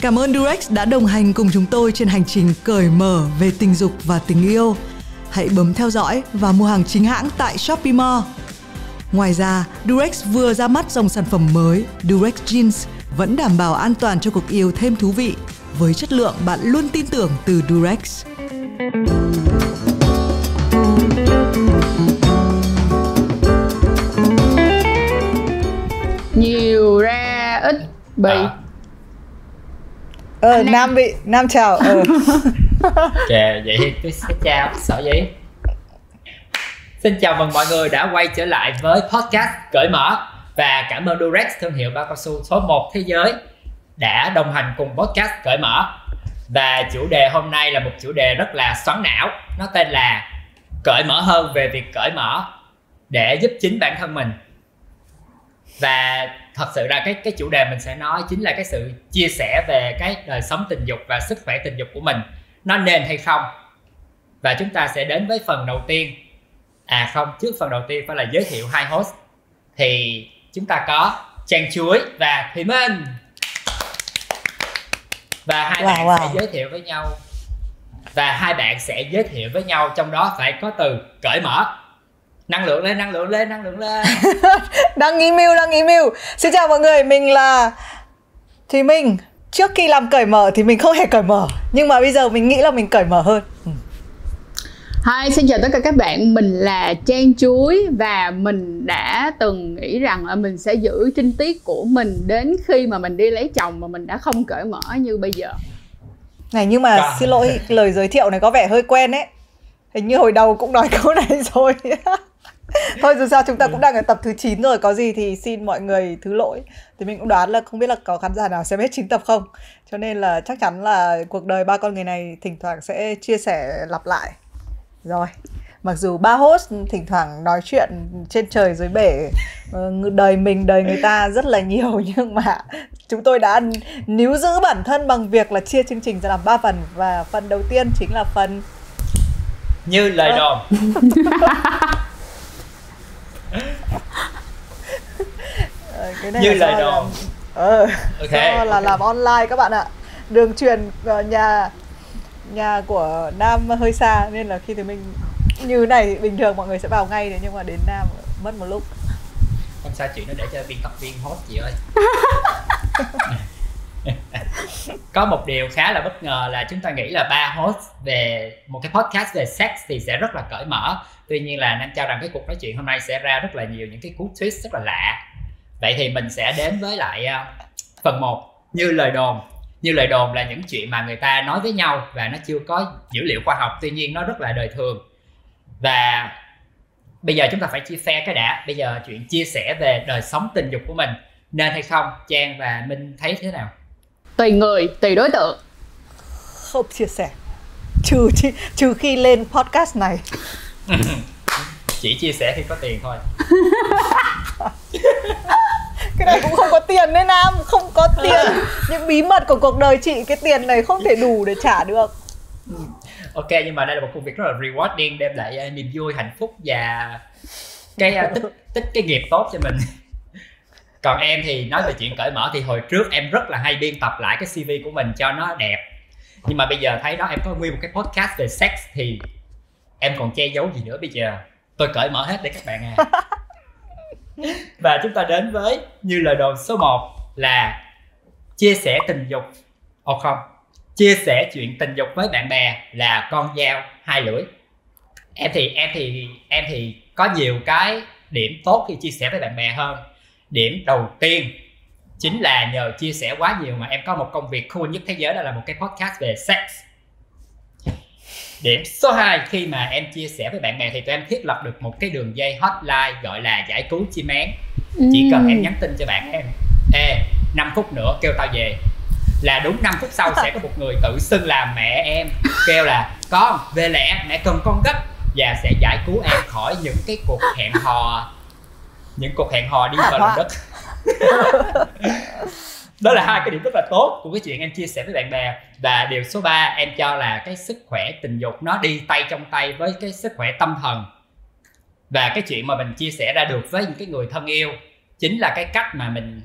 Cảm ơn Durex đã đồng hành cùng chúng tôi trên hành trình cởi mở về tình dục và tình yêu. Hãy bấm theo dõi và mua hàng chính hãng tại Shopee Mall. Ngoài ra, Durex vừa ra mắt dòng sản phẩm mới Durex Jeans vẫn đảm bảo an toàn cho cuộc yêu thêm thú vị với chất lượng bạn luôn tin tưởng từ Durex. Nhiều ra ít bị. Nam chào. Ok, vậy thì tôi sẽ chào. Sợ gì? Xin chào mừng mọi người đã quay trở lại với podcast Cởi Mở. Và cảm ơn Durex, thương hiệu bao cao su số 1 thế giới, đã đồng hành cùng podcast Cởi Mở. Và chủ đề hôm nay là một chủ đề rất là xoắn não. Nó tên là cởi mở hơn về việc cởi mở để giúp chính bản thân mình. Và thật sự ra cái chủ đề mình sẽ nói chính là cái sự chia sẻ về cái đời sống tình dục và sức khỏe tình dục của mình, nó nên hay không. Và chúng ta sẽ đến với phần đầu tiên. Trước phần đầu tiên phải là giới thiệu hai host. Thì chúng ta có Trang Chuối và Thùy Minh. Và hai bạn sẽ giới thiệu với nhau. Và hai bạn sẽ giới thiệu với nhau, trong đó phải có từ cởi mở. Năng lượng lên. Đang email. Xin chào mọi người, mình là Thùy Minh. Trước khi làm cởi mở thì mình không hề cởi mở, nhưng mà bây giờ mình nghĩ là mình cởi mở hơn. Hi, xin chào tất cả các bạn, mình là Trang Chuối. Và mình đã từng nghĩ rằng là mình sẽ giữ trinh tiết của mình đến khi mà mình đi lấy chồng, mà mình đã không cởi mở như bây giờ. Này, nhưng mà xin lỗi, lời giới thiệu này có vẻ hơi quen ấy. Hình như hồi đầu cũng nói câu này rồi. Thôi dù sao chúng ta cũng đang ở tập thứ 9 rồi, có gì thì xin mọi người thứ lỗi. Thì mình cũng đoán là không biết là có khán giả nào xem hết 9 tập không. Cho nên là chắc chắn là cuộc đời ba con người này thỉnh thoảng sẽ chia sẻ lặp lại. Rồi, mặc dù ba host thỉnh thoảng nói chuyện trên trời dưới bể, đời mình, đời người ta rất là nhiều, nhưng mà chúng tôi đã níu giữ bản thân bằng việc là chia chương trình ra làm 3 phần. Và phần đầu tiên chính là phần như lời đồn. Cái này như lời đồn. Do là làm online các bạn ạ. Đường truyền nhà của Nam hơi xa, nên là khi thì mình như này bình thường mọi người sẽ vào ngay đấy, nhưng mà đến Nam mất một lúc. Không sao, chuyện nó để cho biên tập viên host chị ơi. Có một điều khá là bất ngờ là chúng ta nghĩ là ba host về một cái podcast về sex thì sẽ rất là cởi mở. Tuy nhiên là Nam cho rằng cái cuộc nói chuyện hôm nay sẽ ra rất là nhiều những cái cú twist rất là lạ. Vậy thì mình sẽ đến với lại phần 1, như lời đồn. Như lời đồn là những chuyện mà người ta nói với nhau và nó chưa có dữ liệu khoa học, tuy nhiên nó rất là đời thường. Và bây giờ chúng ta phải chia phe cái đã. Bây giờ chuyện chia sẻ về đời sống tình dục của mình nên hay không, Trang và Minh thấy thế nào? Tùy người, tùy đối tượng. Không chia sẻ, trừ khi lên podcast này. Chỉ chia sẻ khi có tiền thôi. Cái này cũng không có tiền đấy Nam, không có tiền. Những bí mật của cuộc đời chị, cái tiền này không thể đủ để trả được. Ok, nhưng mà đây là một công việc rất là rewarding, đem lại niềm vui, hạnh phúc và cái tích cái nghiệp tốt cho mình. Còn em thì nói về chuyện cởi mở thì hồi trước em rất là hay biên tập lại cái CV của mình cho nó đẹp. Nhưng mà bây giờ thấy đó, em có nguyên một cái podcast về sex thì em còn che giấu gì nữa. Bây giờ tôi cởi mở hết để các bạn à. Và chúng ta đến với như lời đồn số 1 là chia sẻ tình dục. Chia sẻ chuyện tình dục với bạn bè là con dao hai lưỡi. Em thì có nhiều cái điểm tốt khi chia sẻ với bạn bè hơn. Điểm đầu tiên chính là nhờ chia sẻ quá nhiều mà em có một công việc cool nhất thế giới, đó là một cái podcast về sex. Điểm số 2, khi mà em chia sẻ với bạn bè thì tụi em thiết lập được một cái đường dây hotline gọi là giải cứu chim én. Chỉ cần em nhắn tin cho bạn em: ê, 5 phút nữa kêu tao về, là đúng 5 phút sau sẽ có một người tự xưng là mẹ em, kêu là con về lẹ, mẹ cần con gấp, và sẽ giải cứu em khỏi những cái cuộc hẹn hò đi vào lòng đất. Đó là hai cái điểm rất là tốt của cái chuyện em chia sẻ với bạn bè. Và điều số 3 em cho là cái sức khỏe tình dục nó đi tay trong tay với cái sức khỏe tâm thần. Và cái chuyện mà mình chia sẻ ra được với những cái người thân yêu chính là cái cách mà mình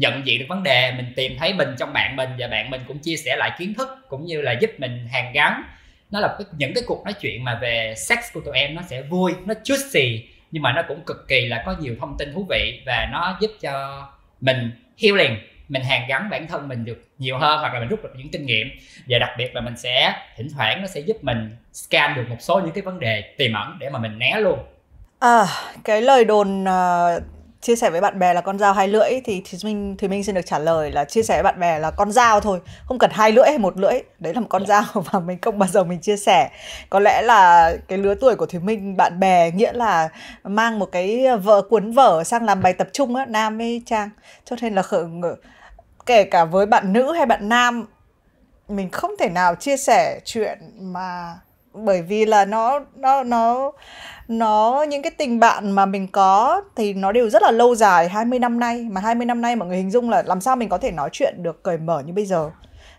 nhận diện được vấn đề, mình tìm thấy mình trong bạn mình, và bạn mình cũng chia sẻ lại kiến thức cũng như là giúp mình hàn gắn. Nó là những cái cuộc nói chuyện mà về sex của tụi em nó sẽ vui, nó juicy, nhưng mà nó cũng cực kỳ là có nhiều thông tin thú vị, và nó giúp cho mình healing, mình hàn gắn bản thân mình được nhiều hơn, hoặc là mình rút được những kinh nghiệm. Và đặc biệt là mình sẽ thỉnh thoảng nó sẽ giúp mình scan được một số những cái vấn đề tiềm ẩn để mà mình né luôn. Cái lời đồn chia sẻ với bạn bè là con dao hai lưỡi thì Thùy Minh xin được trả lời là chia sẻ với bạn bè là con dao thôi, không cần hai lưỡi hay một lưỡi, đấy là một con dao và mình không bao giờ mình chia sẻ. Có lẽ là cái lứa tuổi của Thùy Minh, bạn bè nghĩa là mang một cái cuốn vở sang làm bài tập chung á, Nam với Trang, cho nên là kể cả với bạn nữ hay bạn nam, mình không thể nào chia sẻ chuyện mà, bởi vì là nó những cái tình bạn mà mình có thì nó đều rất là lâu dài, 20 năm nay. Mà 20 năm nay mọi người hình dung là làm sao mình có thể nói chuyện được cởi mở như bây giờ.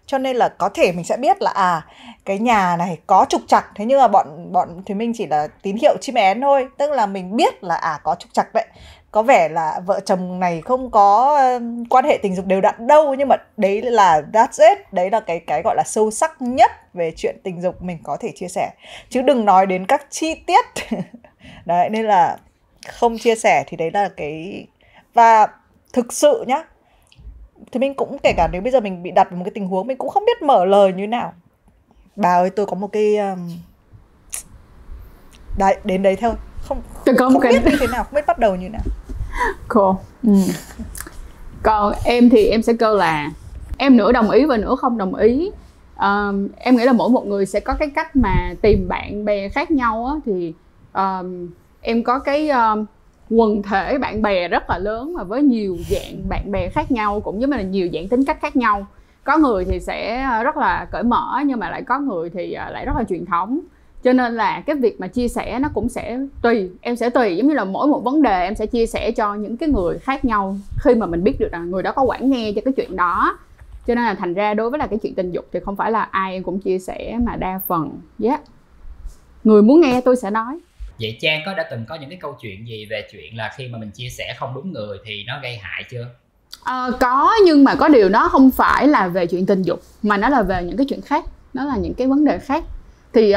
Cho nên là có thể mình sẽ biết là cái nhà này có trục trặc, thế nhưng mà bọn Thùy Minh chỉ là tín hiệu chim én thôi. Tức là mình biết là có trục trặc đấy, có vẻ là vợ chồng này không có quan hệ tình dục đều đặn đâu, nhưng mà đấy là that's it, đấy là cái gọi là sâu sắc nhất về chuyện tình dục mình có thể chia sẻ, chứ đừng nói đến các chi tiết. Đấy, nên là không chia sẻ thì đấy là cái. Và thực sự nhá, thì mình cũng, kể cả nếu bây giờ mình bị đặt vào một cái tình huống, mình cũng không biết mở lời như thế nào. Bà ơi, tôi có một cái đấy, đến đấy thôi, không biết như thế nào, không biết bắt đầu như thế nào. Cool. Còn em thì em sẽ kêu là em nửa đồng ý và nửa không đồng ý. Em nghĩ là mỗi một người sẽ có cái cách mà tìm bạn bè khác nhau á, thì em có cái quần thể bạn bè rất là lớn và với nhiều dạng bạn bè khác nhau, cũng giống như là nhiều dạng tính cách khác nhau. Có người thì sẽ rất là cởi mở, nhưng mà lại có người thì lại rất là truyền thống. Cho nên là cái việc mà chia sẻ nó cũng sẽ tùy, em sẽ tùy, giống như là mỗi một vấn đề em sẽ chia sẻ cho những cái người khác nhau khi mà mình biết được rằng người đó có quản nghe cho cái chuyện đó. Cho nên là thành ra đối với là cái chuyện tình dục thì không phải là ai em cũng chia sẻ, mà đa phần người muốn nghe tôi sẽ nói. Vậy Trang đã từng có những cái câu chuyện gì về chuyện là khi mà mình chia sẻ không đúng người thì nó gây hại chưa? Có, nhưng mà có điều nó không phải là về chuyện tình dục, mà nó là về những cái chuyện khác, nó là những cái vấn đề khác. Thì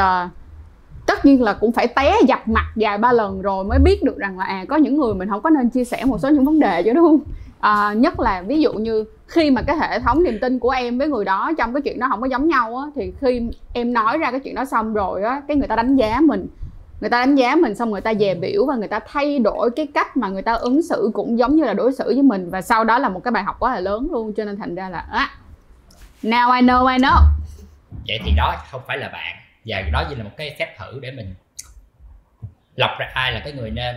tất nhiên là cũng phải té dập mặt vài ba lần rồi mới biết được rằng là có những người mình không có nên chia sẻ một số những vấn đề chứ, đúng không? Nhất là ví dụ như khi mà cái hệ thống niềm tin của em với người đó trong cái chuyện đó không có giống nhau á, thì khi em nói ra cái chuyện đó xong rồi á, cái người ta đánh giá mình xong người ta dè biểu và người ta thay đổi cái cách mà người ta ứng xử cũng giống như là đối xử với mình, và sau đó là một cái bài học quá là lớn luôn. Cho nên thành ra là now I know. Vậy thì đó không phải là bạn, và đó chỉ là một cái phép thử để mình lọc ra ai là cái người nên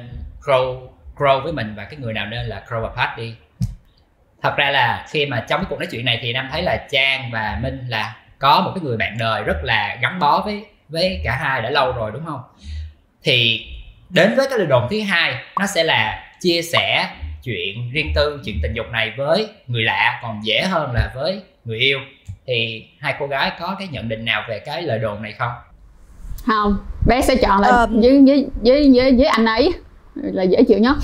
grow với mình và cái người nào nên là grow apart đi. Thật ra là khi mà trong cái cuộc nói chuyện này thì Nam thấy là Trang và Minh là có một cái người bạn đời rất là gắn bó với cả hai đã lâu rồi, đúng không? Thì đến với cái lời đồn thứ hai, nó sẽ là chia sẻ chuyện riêng tư, chuyện tình dục này với người lạ còn dễ hơn là với người yêu. Thì hai cô gái có cái nhận định nào về cái lời đồn này không? Không, bé sẽ chọn là với anh ấy là dễ chịu nhất.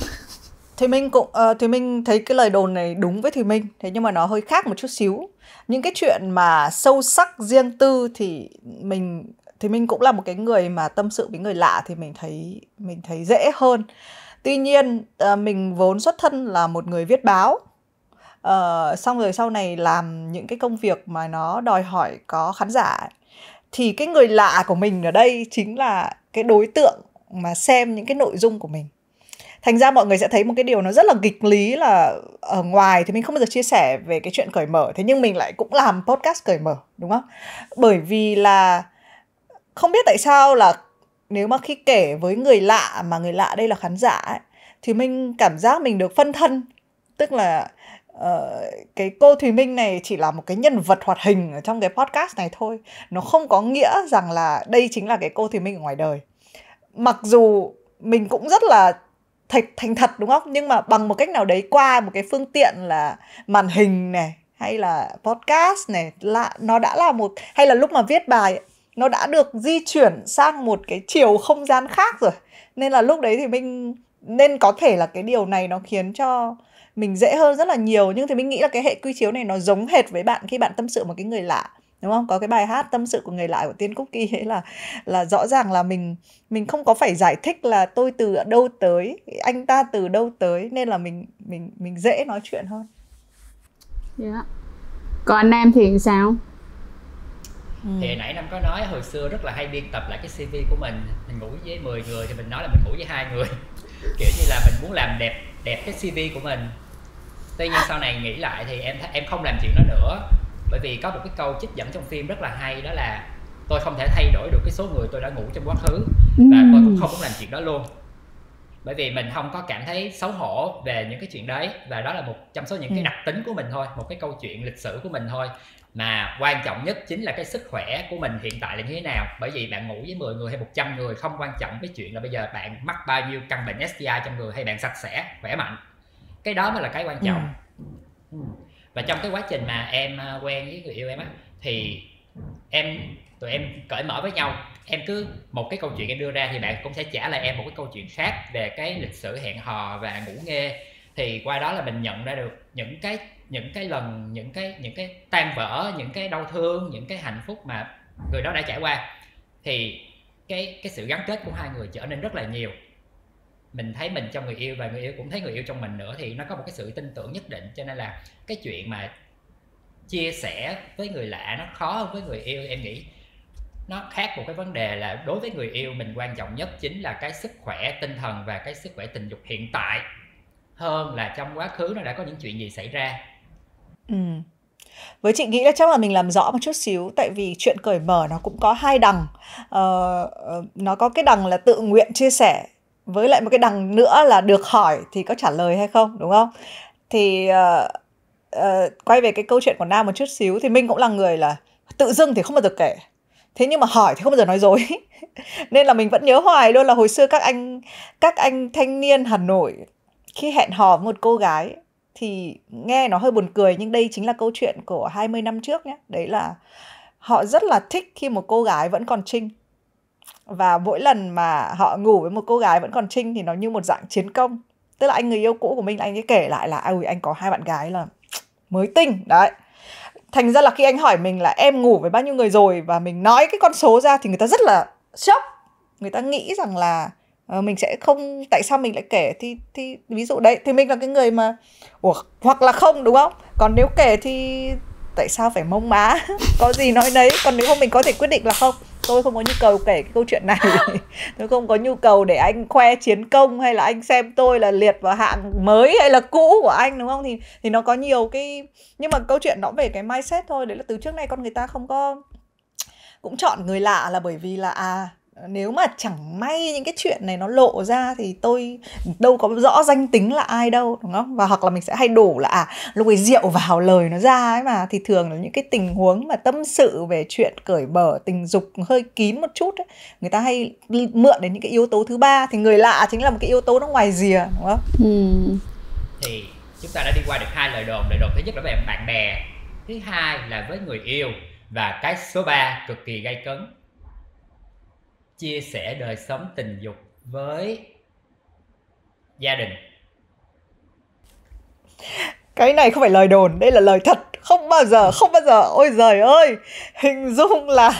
Thùy Minh thấy cái lời đồn này đúng với Thùy Minh, thế nhưng mà nó hơi khác một chút xíu. Những cái chuyện mà sâu sắc riêng tư thì mình cũng là một cái người mà tâm sự với người lạ thì mình thấy dễ hơn. Tuy nhiên mình vốn xuất thân là một người viết báo, xong rồi sau này làm những cái công việc mà nó đòi hỏi có khán giả, thì cái người lạ của mình ở đây chính là cái đối tượng mà xem những cái nội dung của mình. Thành ra mọi người sẽ thấy một cái điều nó rất là nghịch lý là ở ngoài thì mình không bao giờ chia sẻ về cái chuyện cởi mở, thế nhưng mình lại cũng làm podcast cởi mở, đúng không? Bởi vì là không biết tại sao là nếu mà khi kể với người lạ mà người lạ đây là khán giả ấy, thì mình cảm giác mình được phân thân. Tức là cái cô Thùy Minh này chỉ là một cái nhân vật hoạt hình ở trong cái podcast này thôi. Nó không có nghĩa rằng là đây chính là cái cô Thùy Minh ở ngoài đời. Mặc dù mình cũng rất là thành thật, đúng không? Nhưng mà bằng một cách nào đấy, qua một cái phương tiện là màn hình này hay là podcast này, nó đã là một, hay là lúc mà viết bài nó đã được di chuyển sang một cái chiều không gian khác rồi. Nên là lúc đấy thì nên có thể là cái điều này nó khiến cho mình dễ hơn rất là nhiều. Nhưng thì mình nghĩ là cái hệ quy chiếu này nó giống hệt với bạn khi bạn tâm sự một cái người lạ, đúng không? Có cái bài hát Tâm Sự Của Người Lạ của Tiên Cookie ấy là rõ ràng là mình không có phải giải thích là tôi từ đâu tới, anh ta từ đâu tới, nên là mình dễ nói chuyện hơn. Yeah. Còn anh Nam thì sao? Thì nãy Nam có nói hồi xưa rất là hay biên tập lại cái CV của mình ngủ với 10 người thì mình nói là mình ngủ với 2 người. Kiểu như là mình muốn làm đẹp cái CV của mình. Tuy nhiên sau này nghĩ lại thì em không làm chuyện đó nữa. Bởi vì có một cái câu trích dẫn trong phim rất là hay, đó là tôi không thể thay đổi được cái số người tôi đã ngủ trong quá khứ, và tôi cũng không muốn làm chuyện đó luôn. Bởi vì mình không có cảm thấy xấu hổ về những cái chuyện đấy, và đó là một trong số những cái đặc tính của mình thôi, một cái câu chuyện lịch sử của mình thôi. Mà quan trọng nhất chính là cái sức khỏe của mình hiện tại là như thế nào. Bởi vì bạn ngủ với 10 người hay 100 người không quan trọng cái chuyện là bây giờ bạn mắc bao nhiêu căn bệnh STI trong người, hay bạn sạch sẽ, khỏe mạnh. Cái đó mới là cái quan trọng. Và trong cái quá trình mà em quen với người yêu em á, thì tụi em cởi mở với nhau. Em cứ một cái câu chuyện em đưa ra thì bạn cũng sẽ trả lại em một cái câu chuyện khác về cái lịch sử hẹn hò và ngủ nghê. Thì qua đó là mình nhận ra được những cái lần, những cái tan vỡ, những cái đau thương, những cái hạnh phúc mà người đó đã trải qua. Thì cái sự gắn kết của hai người trở nên rất là nhiều. Mình thấy mình trong người yêu và người yêu cũng thấy người yêu trong mình nữa, thì nó có một cái sự tin tưởng nhất định. Cho nên là cái chuyện mà chia sẻ với người lạ nó khó hơn với người yêu. Em nghĩ nó khác một cái vấn đề là đối với người yêu mình quan trọng nhất chính là cái sức khỏe tinh thần và cái sức khỏe tình dục hiện tại, hơn là trong quá khứ nó đã có những chuyện gì xảy ra. Với chị nghĩ là chắc là mình làm rõ một chút xíu. Tại vì chuyện cởi mở nó cũng có hai đằng. Nó có cái đằng là tự nguyện chia sẻ, với lại một cái đằng nữa là được hỏi thì có trả lời hay không, đúng không? Thì quay về cái câu chuyện của Nam một chút xíu, thì mình cũng là người là tự dưng thì không bao giờ kể, thế nhưng mà hỏi thì không bao giờ nói dối. Nên là mình vẫn nhớ hoài luôn là hồi xưa các anh thanh niên Hà Nội khi hẹn hò với một cô gái, thì nghe nó hơi buồn cười nhưng đây chính là câu chuyện của 20 năm trước nhé. Đấy là họ rất là thích khi một cô gái vẫn còn trinh. Và mỗi lần mà họ ngủ với một cô gái vẫn còn trinh thì nó như một dạng chiến công. Tức là anh người yêu cũ của mình, anh ấy kể lại là anh có 2 bạn gái là mới tinh. Đấy. Thành ra là khi anh hỏi mình là em ngủ với bao nhiêu người rồi, và mình nói cái con số ra, thì người ta rất là sốc. Người ta nghĩ rằng là mình sẽ không, tại sao mình lại kể, thì ví dụ đấy, thì mình là cái người mà hoặc là không, đúng không? Còn nếu kể thì tại sao phải mông má, có gì nói nấy. Còn nếu không mình có thể quyết định là không, tôi không có nhu cầu kể cái câu chuyện này. Tôi không có nhu cầu để anh khoe chiến công, hay là anh xem tôi là liệt vào hạng mới hay là cũ của anh, đúng không? Thì nó có nhiều cái, nhưng mà câu chuyện nó về cái mindset thôi. Đấy là từ trước nay con người ta không có, cũng chọn người lạ là bởi vì là nếu mà chẳng may những cái chuyện này nó lộ ra thì tôi đâu có rõ danh tính là ai đâu, đúng không? Và hoặc là mình sẽ hay đổ là lúc ấy rượu vào lời nó ra ấy mà. Thì thường là những cái tình huống mà tâm sự về chuyện cởi mở tình dục hơi kín một chút ấy, người ta hay mượn đến những cái yếu tố thứ ba. Thì người lạ chính là một cái yếu tố nó ngoài rìa, đúng không? Thì chúng ta đã đi qua được 2 lời đồn. Lời đồn thứ nhất là về bạn bè, thứ hai là với người yêu, và cái số 3 cực kỳ gay cấn: chia sẻ đời sống tình dục với gia đình. Cái này không phải lời đồn, đây là lời thật. Không bao giờ, ôi giời ơi, hình dung là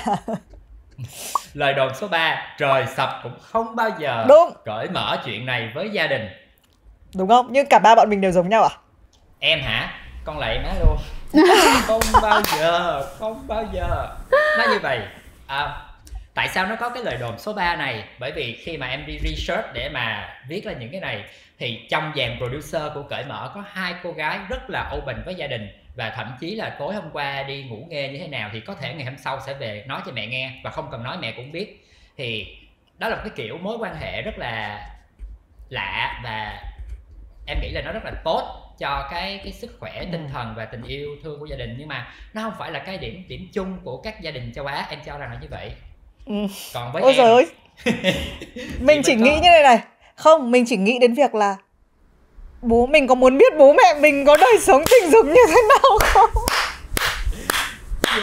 lời đồn số 3, trời sập cũng không bao giờ cởi mở chuyện này với gia đình. Đúng không? Nhưng cả 3 bọn mình đều giống nhau à? Em hả? Con lạy má luôn. Không bao giờ. Nó như vậy. Tại sao nó có cái lời đồn số 3 này? Bởi vì khi mà em đi research để mà viết lên những cái này, thì trong dàn producer của Cởi Mở có 2 cô gái rất là open với gia đình. Và thậm chí là tối hôm qua đi ngủ nghe như thế nào thì có thể ngày hôm sau sẽ về nói cho mẹ nghe, và không cần nói mẹ cũng biết. Thì đó là một cái kiểu mối quan hệ rất là lạ, và em nghĩ là nó rất là tốt cho cái sức khỏe tinh thần và tình yêu thương của gia đình. Nhưng mà nó không phải là cái điểm chung của các gia đình châu Á, em cho rằng là như vậy. Còn với ôi em, trời ơi, mình chỉ nghĩ như này. Không, mình chỉ nghĩ đến việc là bố mình có muốn biết bố mẹ mình có đời sống tình dục như thế nào không?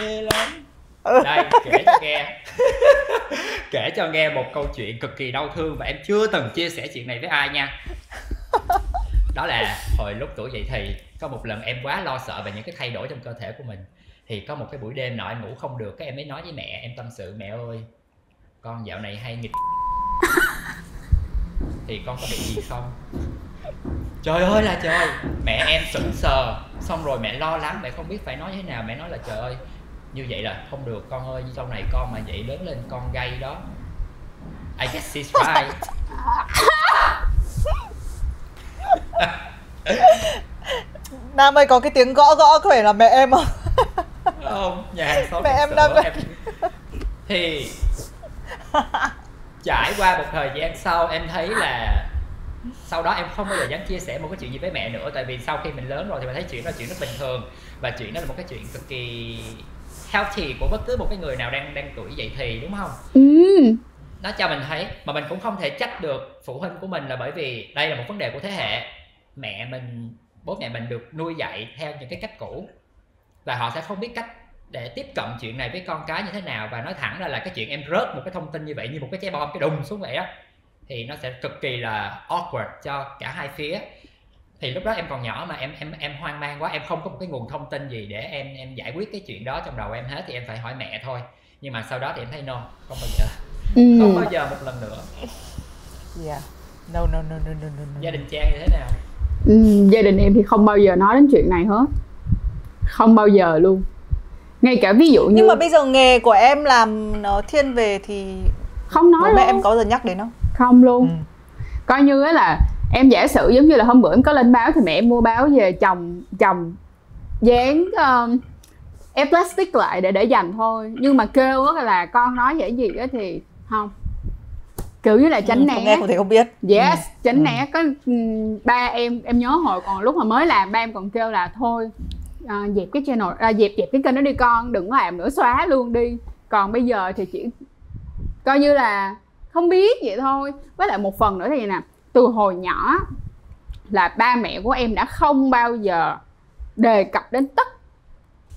Ghê lắm. Đây, kể cho nghe một câu chuyện cực kỳ đau thương, và em chưa từng chia sẻ chuyện này với ai nha. Đó là hồi lúc tuổi dậy thì có một lần em quá lo sợ về những cái thay đổi trong cơ thể của mình, thì có một cái buổi đêm nọ em ngủ không được, cái em mới nói với mẹ, em tâm sự: mẹ ơi, con dạo này hay nghịch thì con có bị gì không? Trời ơi là trời, mẹ em sững sờ, xong rồi mẹ lo lắng, mẹ không biết phải nói thế nào. Mẹ nói là trời ơi, như vậy là không được con ơi, sau này con mà vậy lớn lên con gay đó. I guess she's right. Nam ơi, có cái tiếng gõ gõ có phải là mẹ em không? Không, nhà hàng xóm mẹ em sửa, đang em... Thì trải qua một thời gian sau, em thấy là sau đó em không bao giờ dám chia sẻ một cái chuyện gì với mẹ nữa. Tại vì sau khi mình lớn rồi thì mình thấy chuyện đó là chuyện rất bình thường, và chuyện đó là một cái chuyện cực kỳ healthy của bất cứ một cái người nào đang tuổi dậy thì, đúng không? Nó cho mình thấy, mà mình cũng không thể trách được phụ huynh của mình, là bởi vì đây là một vấn đề của thế hệ. Mẹ mình, bố mẹ mình được nuôi dạy theo những cái cách cũ, và họ sẽ không biết cách để tiếp cận chuyện này với con cái như thế nào. Và nói thẳng ra là cái chuyện em rớt một cái thông tin như vậy, như một cái trái bom, cái đùng xuống vậy đó, thì nó sẽ cực kỳ là awkward cho cả hai phía. Thì lúc đó em còn nhỏ mà em hoang mang quá, em không có một cái nguồn thông tin gì để em giải quyết cái chuyện đó trong đầu em hết, thì em phải hỏi mẹ thôi. Nhưng mà sau đó thì em thấy no, không bao giờ, không bao giờ một lần nữa. Yeah. No. Gia đình Trang như thế nào? Gia đình em thì không bao giờ nói đến chuyện này hết, không bao giờ luôn. Ngay cả ví dụ như, nhưng mà bây giờ nghề của em làm nó thiên về thì không nói bố luôn. mẹ em có bao giờ nhắc đến không? Không luôn. Coi như là em giả sử giống như là hôm bữa em có lên báo thì mẹ em mua báo về chồng dán ép plastic lại để dành thôi. Nhưng mà kêu á là con nói vậy gì á thì không, kiểu như là tránh né. Nghe không thể không biết. Yes, tránh né. Có ba em nhớ hồi còn lúc mà mới làm, ba em còn kêu là thôi dẹp cái channel, dẹp cái kênh đó đi con, đừng làm nữa, xóa luôn đi. Còn bây giờ thì chỉ coi như là không biết vậy thôi. Với lại một phần nữa thì nè, từ hồi nhỏ là ba mẹ của em đã không bao giờ đề cập đến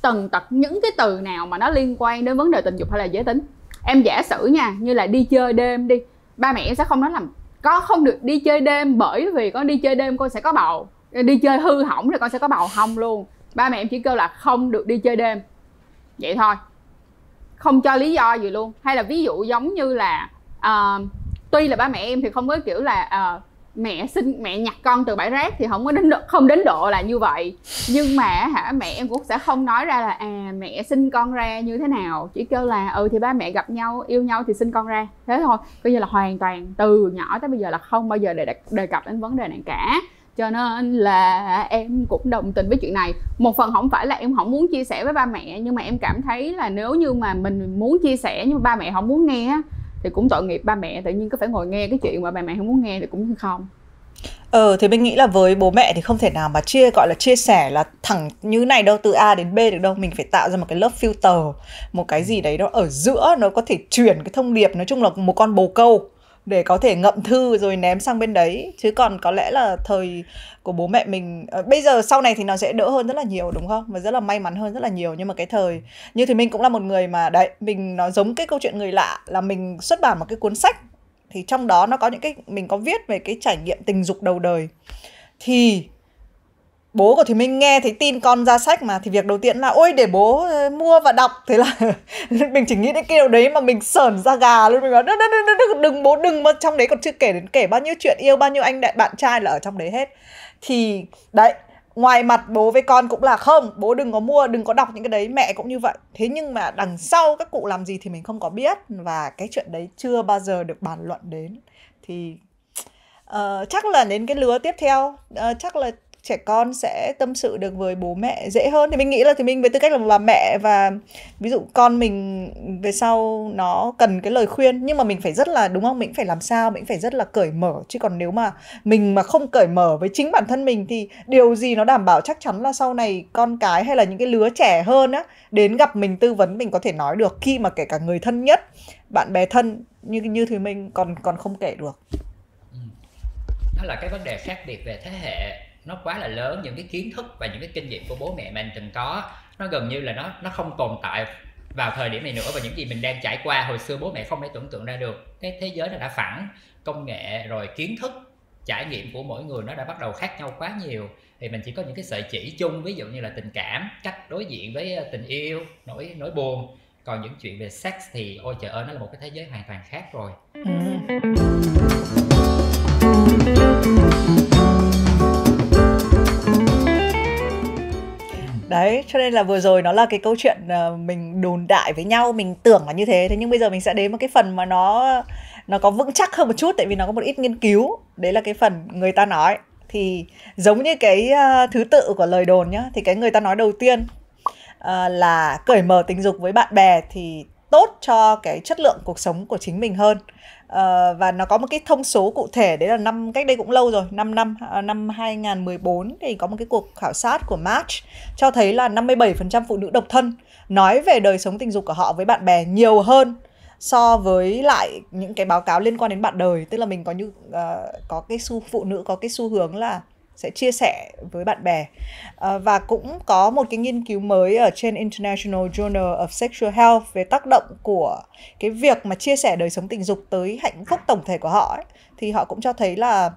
tần tật những cái từ nào mà nó liên quan đến vấn đề tình dục hay là giới tính. Em giả sử nha, như là đi chơi đêm đi, ba mẹ em sẽ không nói là con không được đi chơi đêm bởi vì con đi chơi đêm con sẽ có bầu, đi chơi hư hỏng rồi con sẽ có bầu, không luôn. Ba mẹ em chỉ kêu là không được đi chơi đêm, vậy thôi, không cho lý do gì luôn. Hay là ví dụ giống như là tuy là ba mẹ em thì không có kiểu là mẹ nhặt con từ bãi rác thì không đến độ là như vậy, nhưng mà mẹ em cũng sẽ không nói ra là mẹ sinh con ra như thế nào, chỉ kêu là thì ba mẹ gặp nhau yêu nhau thì sinh con ra, thế thôi. Coi như là hoàn toàn từ nhỏ tới bây giờ là không bao giờ đề cập đến vấn đề này cả. Cho nên là em cũng đồng tình với chuyện này. Một phần không phải là em không muốn chia sẻ với ba mẹ, nhưng mà em cảm thấy là nếu như mà mình muốn chia sẻ nhưng mà ba mẹ không muốn nghe thì cũng tội nghiệp ba mẹ, tự nhiên cứ phải ngồi nghe cái chuyện mà ba mẹ không muốn nghe thì cũng không. Thì mình nghĩ là với bố mẹ thì không thể nào mà gọi là chia sẻ là thẳng như này đâu, từ A đến B được đâu. Mình phải tạo ra một cái lớp filter, một cái gì đấy đó ở giữa, nó có thể chuyển cái thông điệp, nói chung là một con bồ câu để có thể ngậm thư rồi ném sang bên đấy. Chứ còn có lẽ là thời của bố mẹ mình bây giờ sau này thì nó sẽ đỡ hơn rất là nhiều, đúng không? Và rất là may mắn hơn rất là nhiều. Nhưng mà cái thời như thì mình cũng là một người mà đấy, mình nó giống cái câu chuyện Người Lạ, là mình xuất bản một cái cuốn sách, thì trong đó nó có những cái mình có viết về cái trải nghiệm tình dục đầu đời. Thì bố của thì mình nghe thấy tin con ra sách mà, thì việc đầu tiên là ôi để bố mua và đọc. Thế là mình chỉ nghĩ đến cái điều đấy mà mình sởn da gà luôn. Mình bảo đừng bố đừng, mà trong đấy còn chưa kể bao nhiêu chuyện yêu, bao nhiêu anh bạn trai là ở trong đấy hết. Thì đấy, ngoài mặt bố với con cũng là không, bố đừng có mua, đừng có đọc những cái đấy, mẹ cũng như vậy. Thế nhưng mà đằng sau các cụ làm gì thì mình không có biết, và cái chuyện đấy chưa bao giờ được bàn luận đến. Thì chắc là đến cái lứa tiếp theo, chắc là trẻ con sẽ tâm sự được với bố mẹ dễ hơn. Thì mình nghĩ là thì mình với tư cách là một bà mẹ, và ví dụ con mình về sau nó cần cái lời khuyên, nhưng mà mình phải rất là, đúng không, mình phải làm sao, mình phải rất là cởi mở. Chứ còn nếu mà mình mà không cởi mở với chính bản thân mình thì điều gì nó đảm bảo chắc chắn là sau này con cái hay là những cái lứa trẻ hơn á đến gặp mình tư vấn mình có thể nói được, khi mà kể cả người thân nhất, bạn bè thân như thì mình còn không kể được. Đó là cái vấn đề khác biệt về thế hệ nó quá là lớn. Những cái kiến thức và những cái kinh nghiệm của bố mẹ mình từng có, nó gần như là nó không tồn tại vào thời điểm này nữa. Và những gì mình đang trải qua hồi xưa bố mẹ không thể tưởng tượng ra được. Cái thế giới nó đã phẳng, công nghệ rồi kiến thức trải nghiệm của mỗi người nó đã bắt đầu khác nhau quá nhiều, thì mình chỉ có những cái sợi chỉ chung, ví dụ như là tình cảm, cách đối diện với tình yêu, nỗi buồn. Còn những chuyện về sex thì ôi trời ơi, nó là một cái thế giới hoàn toàn khác rồi. Đấy, cho nên là vừa rồi nó là cái câu chuyện mình đồn đại với nhau, mình tưởng là như thế. Thế nhưng bây giờ mình sẽ đến một cái phần mà nó có vững chắc hơn một chút, tại vì nó có một ít nghiên cứu. Đấy là cái phần người ta nói. Thì giống như cái thứ tự của lời đồn nhá, thì cái người ta nói đầu tiên là cởi mở tình dục với bạn bè thì tốt cho cái chất lượng cuộc sống của chính mình hơn. Và nó có một cái thông số cụ thể, đấy là cách đây cũng lâu rồi, 5 năm 2014 thì có một cái cuộc khảo sát của Match cho thấy là 57% phụ nữ độc thân nói về đời sống tình dục của họ với bạn bè nhiều hơn so với lại những cái báo cáo liên quan đến bạn đời. Tức là mình có cái phụ nữ có cái xu hướng là sẽ chia sẻ với bạn bè. Và cũng có một cái nghiên cứu mới ở trên International Journal of Sexual Health về tác động của cái việc mà chia sẻ đời sống tình dục tới hạnh phúc tổng thể của họ ấy. Thì họ cũng cho thấy là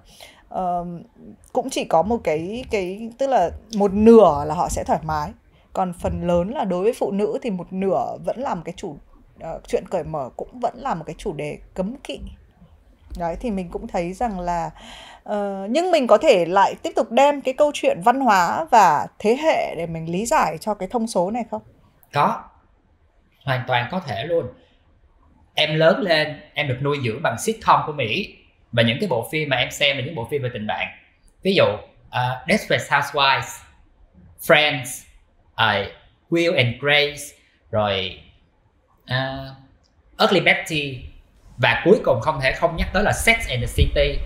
cũng chỉ có một cái tức là một nửa là họ sẽ thoải mái, còn phần lớn là đối với phụ nữ thì một nửa vẫn là một cái chuyện cởi mở cũng vẫn là một cái chủ đề cấm kỵ. Đấy, thì mình cũng thấy rằng là nhưng mình có thể lại tiếp tục đem cái câu chuyện văn hóa và thế hệ để mình lý giải cho cái thông số này không? Có, hoàn toàn có thể luôn. Em lớn lên, em được nuôi dưỡng bằng sitcom của Mỹ, và những cái bộ phim mà em xem là những bộ phim về tình bạn. Ví dụ Desperate Housewives, Friends, Will and Grace, rồi Ugly Betty, và cuối cùng không thể không nhắc tới là Sex and the City.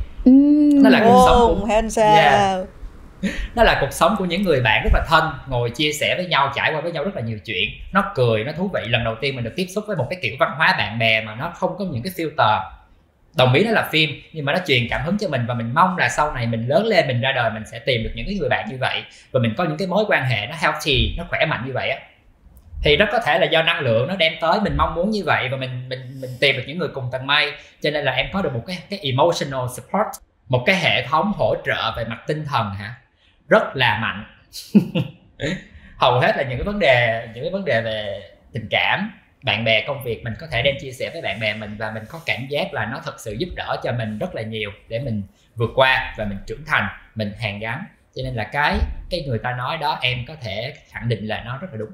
Nó là cuộc sống của nó là cuộc sống của những người bạn rất là thân, ngồi chia sẻ với nhau, trải qua với nhau rất là nhiều chuyện, nó cười, nó thú vị. Lần đầu tiên mình được tiếp xúc với một cái kiểu văn hóa bạn bè mà nó không có những cái filter. Đồng ý nó là phim, nhưng mà nó truyền cảm hứng cho mình, và mình mong là sau này mình lớn lên, mình ra đời, mình sẽ tìm được những cái người bạn như vậy, và mình có những cái mối quan hệ nó healthy, nó khỏe mạnh như vậy á. Thì rất có thể là do năng lượng nó đem tới, mình mong muốn như vậy, và mình tìm được những người cùng tầng mây. Cho nên là em có được một cái emotional support, một cái hệ thống hỗ trợ về mặt tinh thần rất là mạnh. Hầu hết là những cái vấn đề về tình cảm, bạn bè, công việc, mình có thể đem chia sẻ với bạn bè mình, và mình có cảm giác là nó thật sự giúp đỡ cho mình rất là nhiều để mình vượt qua và mình trưởng thành, mình hàn gắn. Cho nên là cái người ta nói đó, em có thể khẳng định là nó rất là đúng.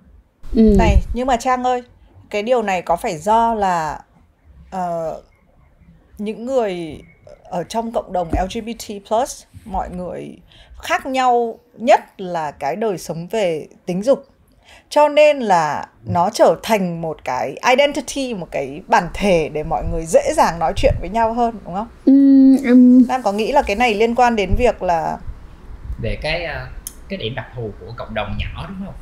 Này, nhưng mà Trang ơi, cái điều này có phải do là những người ở trong cộng đồng LGBT+, mọi người khác nhau nhất là cái đời sống về tính dục, cho nên là nó trở thành một cái identity, một cái bản thể để mọi người dễ dàng nói chuyện với nhau hơn, đúng không? Nam có nghĩ là cái này liên quan đến việc là về cái điểm đặc thù của cộng đồng nhỏ, đúng không?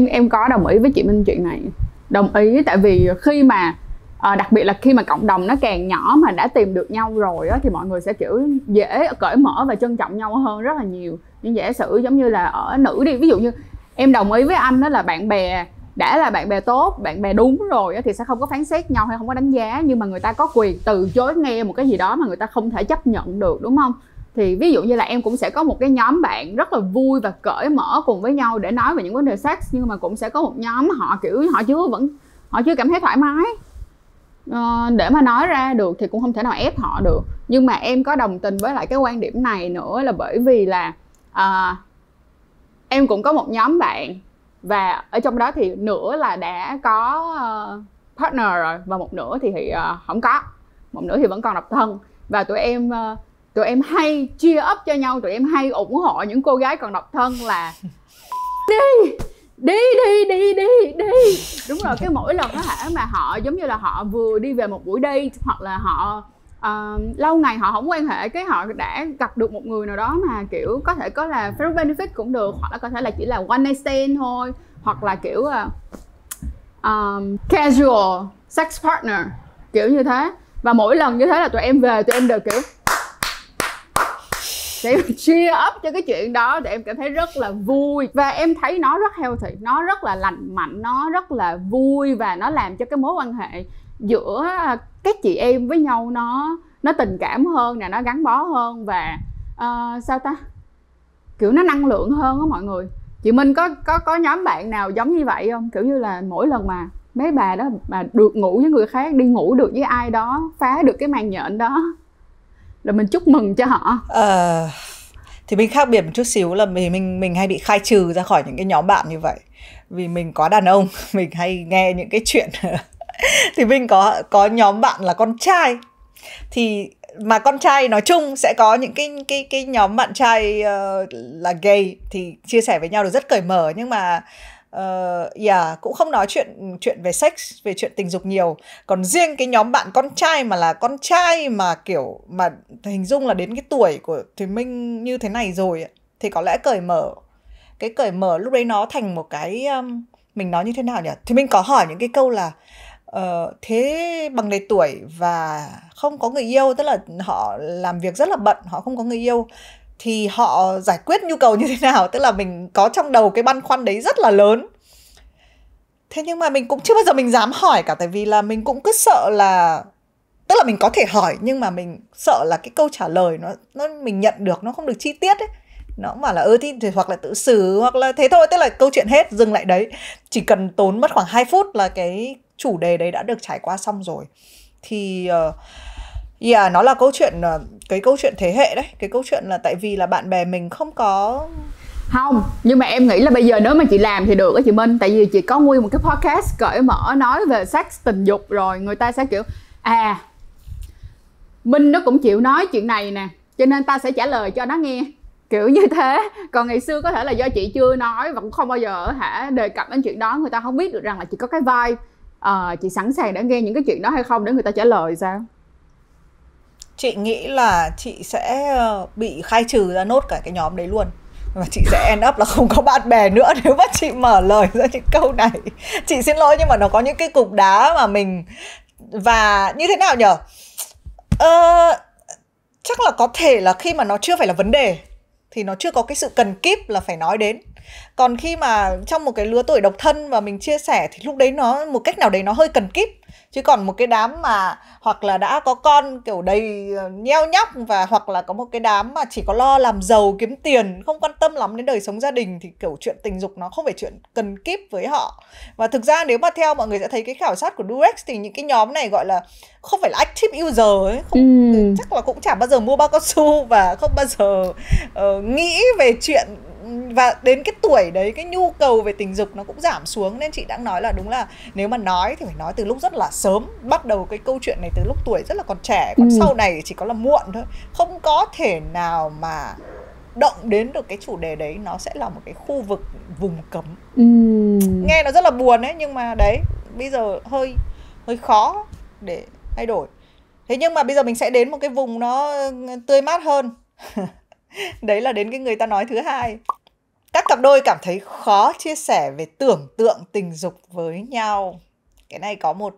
Em có đồng ý với chị Minh chuyện này. Đồng ý, tại vì khi mà đặc biệt là khi mà cộng đồng nó càng nhỏ mà đã tìm được nhau rồi á, thì mọi người sẽ kiểu dễ cởi mở và trân trọng nhau hơn rất là nhiều. Nhưng giả sử giống như là ở nữ đi, ví dụ như em đồng ý với anh đó là bạn bè đã là bạn bè tốt, bạn bè đúng rồi á, thì sẽ không có phán xét nhau hay không có đánh giá, nhưng mà người ta có quyền từ chối nghe một cái gì đó mà người ta không thể chấp nhận được, đúng không? Thì ví dụ như là em cũng sẽ có một cái nhóm bạn rất là vui và cởi mở cùng với nhau để nói về những vấn đề sex, nhưng mà cũng sẽ có một nhóm họ kiểu họ chưa cảm thấy thoải mái để mà nói ra được, thì cũng không thể nào ép họ được. Nhưng mà em có đồng tình với lại cái quan điểm này nữa, là bởi vì là em cũng có một nhóm bạn, và ở trong đó thì nửa là đã có partner rồi, và một nửa thì không có, một nửa thì vẫn còn độc thân. Và tụi em hay cheer up cho nhau, tụi em hay ủng hộ những cô gái còn độc thân là đi. Đúng rồi, cái mỗi lần đó mà họ giống như là họ vừa đi về một buổi date, hoặc là họ lâu ngày họ không quan hệ, cái họ đã gặp được một người nào đó mà kiểu có thể có là friend benefit cũng được, hoặc là có thể là chỉ là one night stand thôi, hoặc là kiểu casual sex partner, kiểu như thế. Và mỗi lần như thế là tụi em về, tụi em đều kiểu để cheer up cho cái chuyện đó, để em cảm thấy rất là vui. Và em thấy nó rất healthy, nó rất là lành mạnh, nó rất là vui, và nó làm cho cái mối quan hệ giữa các chị em với nhau nó tình cảm hơn nè, nó gắn bó hơn và sao ta, kiểu nó năng lượng hơn á mọi người. Chị Minh có nhóm bạn nào giống như vậy không? Kiểu như là mỗi lần mà mấy bà đó mà được ngủ với người khác, đi ngủ được với ai đó, phá được cái màn nhện đó là mình chúc mừng cho họ. Thì mình khác biệt một chút xíu là mình hay bị khai trừ ra khỏi những cái nhóm bạn như vậy. Vì mình quá đàn ông, mình hay nghe những cái chuyện thì mình có nhóm bạn là con trai. Thì mà con trai nói chung sẽ có những cái nhóm bạn trai là gay thì chia sẻ với nhau được rất cởi mở, nhưng mà cũng không nói chuyện về sex, về chuyện tình dục nhiều. Còn riêng cái nhóm bạn con trai mà là con trai mà kiểu mà hình dung là đến cái tuổi của Thùy Minh như thế này rồi thì có lẽ cởi mở. Cái cởi mở lúc đấy nó thành một cái mình nói như thế nào nhỉ? Thì mình có hỏi những cái câu là thế bằng này tuổi và không có người yêu, tức là họ làm việc rất là bận, họ không có người yêu, thì họ giải quyết nhu cầu như thế nào? Tức là mình có trong đầu cái băn khoăn đấy rất là lớn. Thế nhưng mà mình cũng chưa bao giờ mình dám hỏi cả, tại vì là mình cũng cứ sợ là, tức là mình có thể hỏi nhưng mà mình sợ là cái câu trả lời nó mình nhận được nó không được chi tiết ấy. Nó bảo là thì hoặc là tự xử hoặc là thế thôi, tức là câu chuyện hết, dừng lại đấy. Chỉ cần tốn mất khoảng 2 phút là cái chủ đề đấy đã được trải qua xong rồi. Thì nó là câu chuyện, cái câu chuyện thế hệ đấy. Cái câu chuyện là tại vì là bạn bè mình không có. Không, nhưng mà em nghĩ là bây giờ nếu mà chị làm thì được á chị Minh. Tại vì chị có nguyên một cái podcast cởi mở nói về sex, tình dục, rồi người ta sẽ kiểu Minh nó cũng chịu nói chuyện này nè, cho nên ta sẽ trả lời cho nó nghe, kiểu như thế. Còn ngày xưa có thể là do chị chưa nói và cũng không bao giờ đề cập đến chuyện đó, người ta không biết được rằng là chị có cái vibe chị sẵn sàng để nghe những cái chuyện đó hay không, để người ta trả lời sao. Chị nghĩ là chị sẽ bị khai trừ ra nốt cả cái nhóm đấy luôn. Và chị sẽ end up là không có bạn bè nữa nếu mà chị mở lời ra những câu này. Chị xin lỗi nhưng mà nó có những cái cục đá mà mình. Và như thế nào nhở? Chắc là có thể là khi mà nó chưa phải là vấn đề thì nó chưa có cái sự cần kíp là phải nói đến. Còn khi mà trong một cái lứa tuổi độc thân và mình chia sẻ thì lúc đấy nó một cách nào đấy nó hơi cần kíp. Chứ còn một cái đám mà hoặc là đã có con kiểu đầy nheo nhóc, và hoặc là có một cái đám mà chỉ có lo làm giàu kiếm tiền, không quan tâm lắm đến đời sống gia đình, thì kiểu chuyện tình dục nó không phải chuyện cần kíp với họ. Và thực ra nếu mà theo mọi người sẽ thấy cái khảo sát của Durex thì những cái nhóm này gọi là không phải là active user ấy, chắc là cũng chả bao giờ mua bao cao su và không bao giờ nghĩ về chuyện. Và đến cái tuổi đấy cái nhu cầu về tình dục nó cũng giảm xuống. Nên chị đã nói là đúng là nếu mà nói thì phải nói từ lúc rất là sớm, bắt đầu cái câu chuyện này từ lúc tuổi rất là còn trẻ. Còn sau này chỉ có là muộn thôi. Không có thể nào mà động đến được cái chủ đề đấy, nó sẽ là một cái khu vực vùng cấm. Nghe nó rất là buồn ấy, nhưng mà đấy bây giờ hơi khó để thay đổi. Thế nhưng mà bây giờ mình sẽ đến một cái vùng nó tươi mát hơn. Đấy là đến cái người ta nói thứ hai. Các cặp đôi cảm thấy khó chia sẻ về tưởng tượng tình dục với nhau. Cái này có một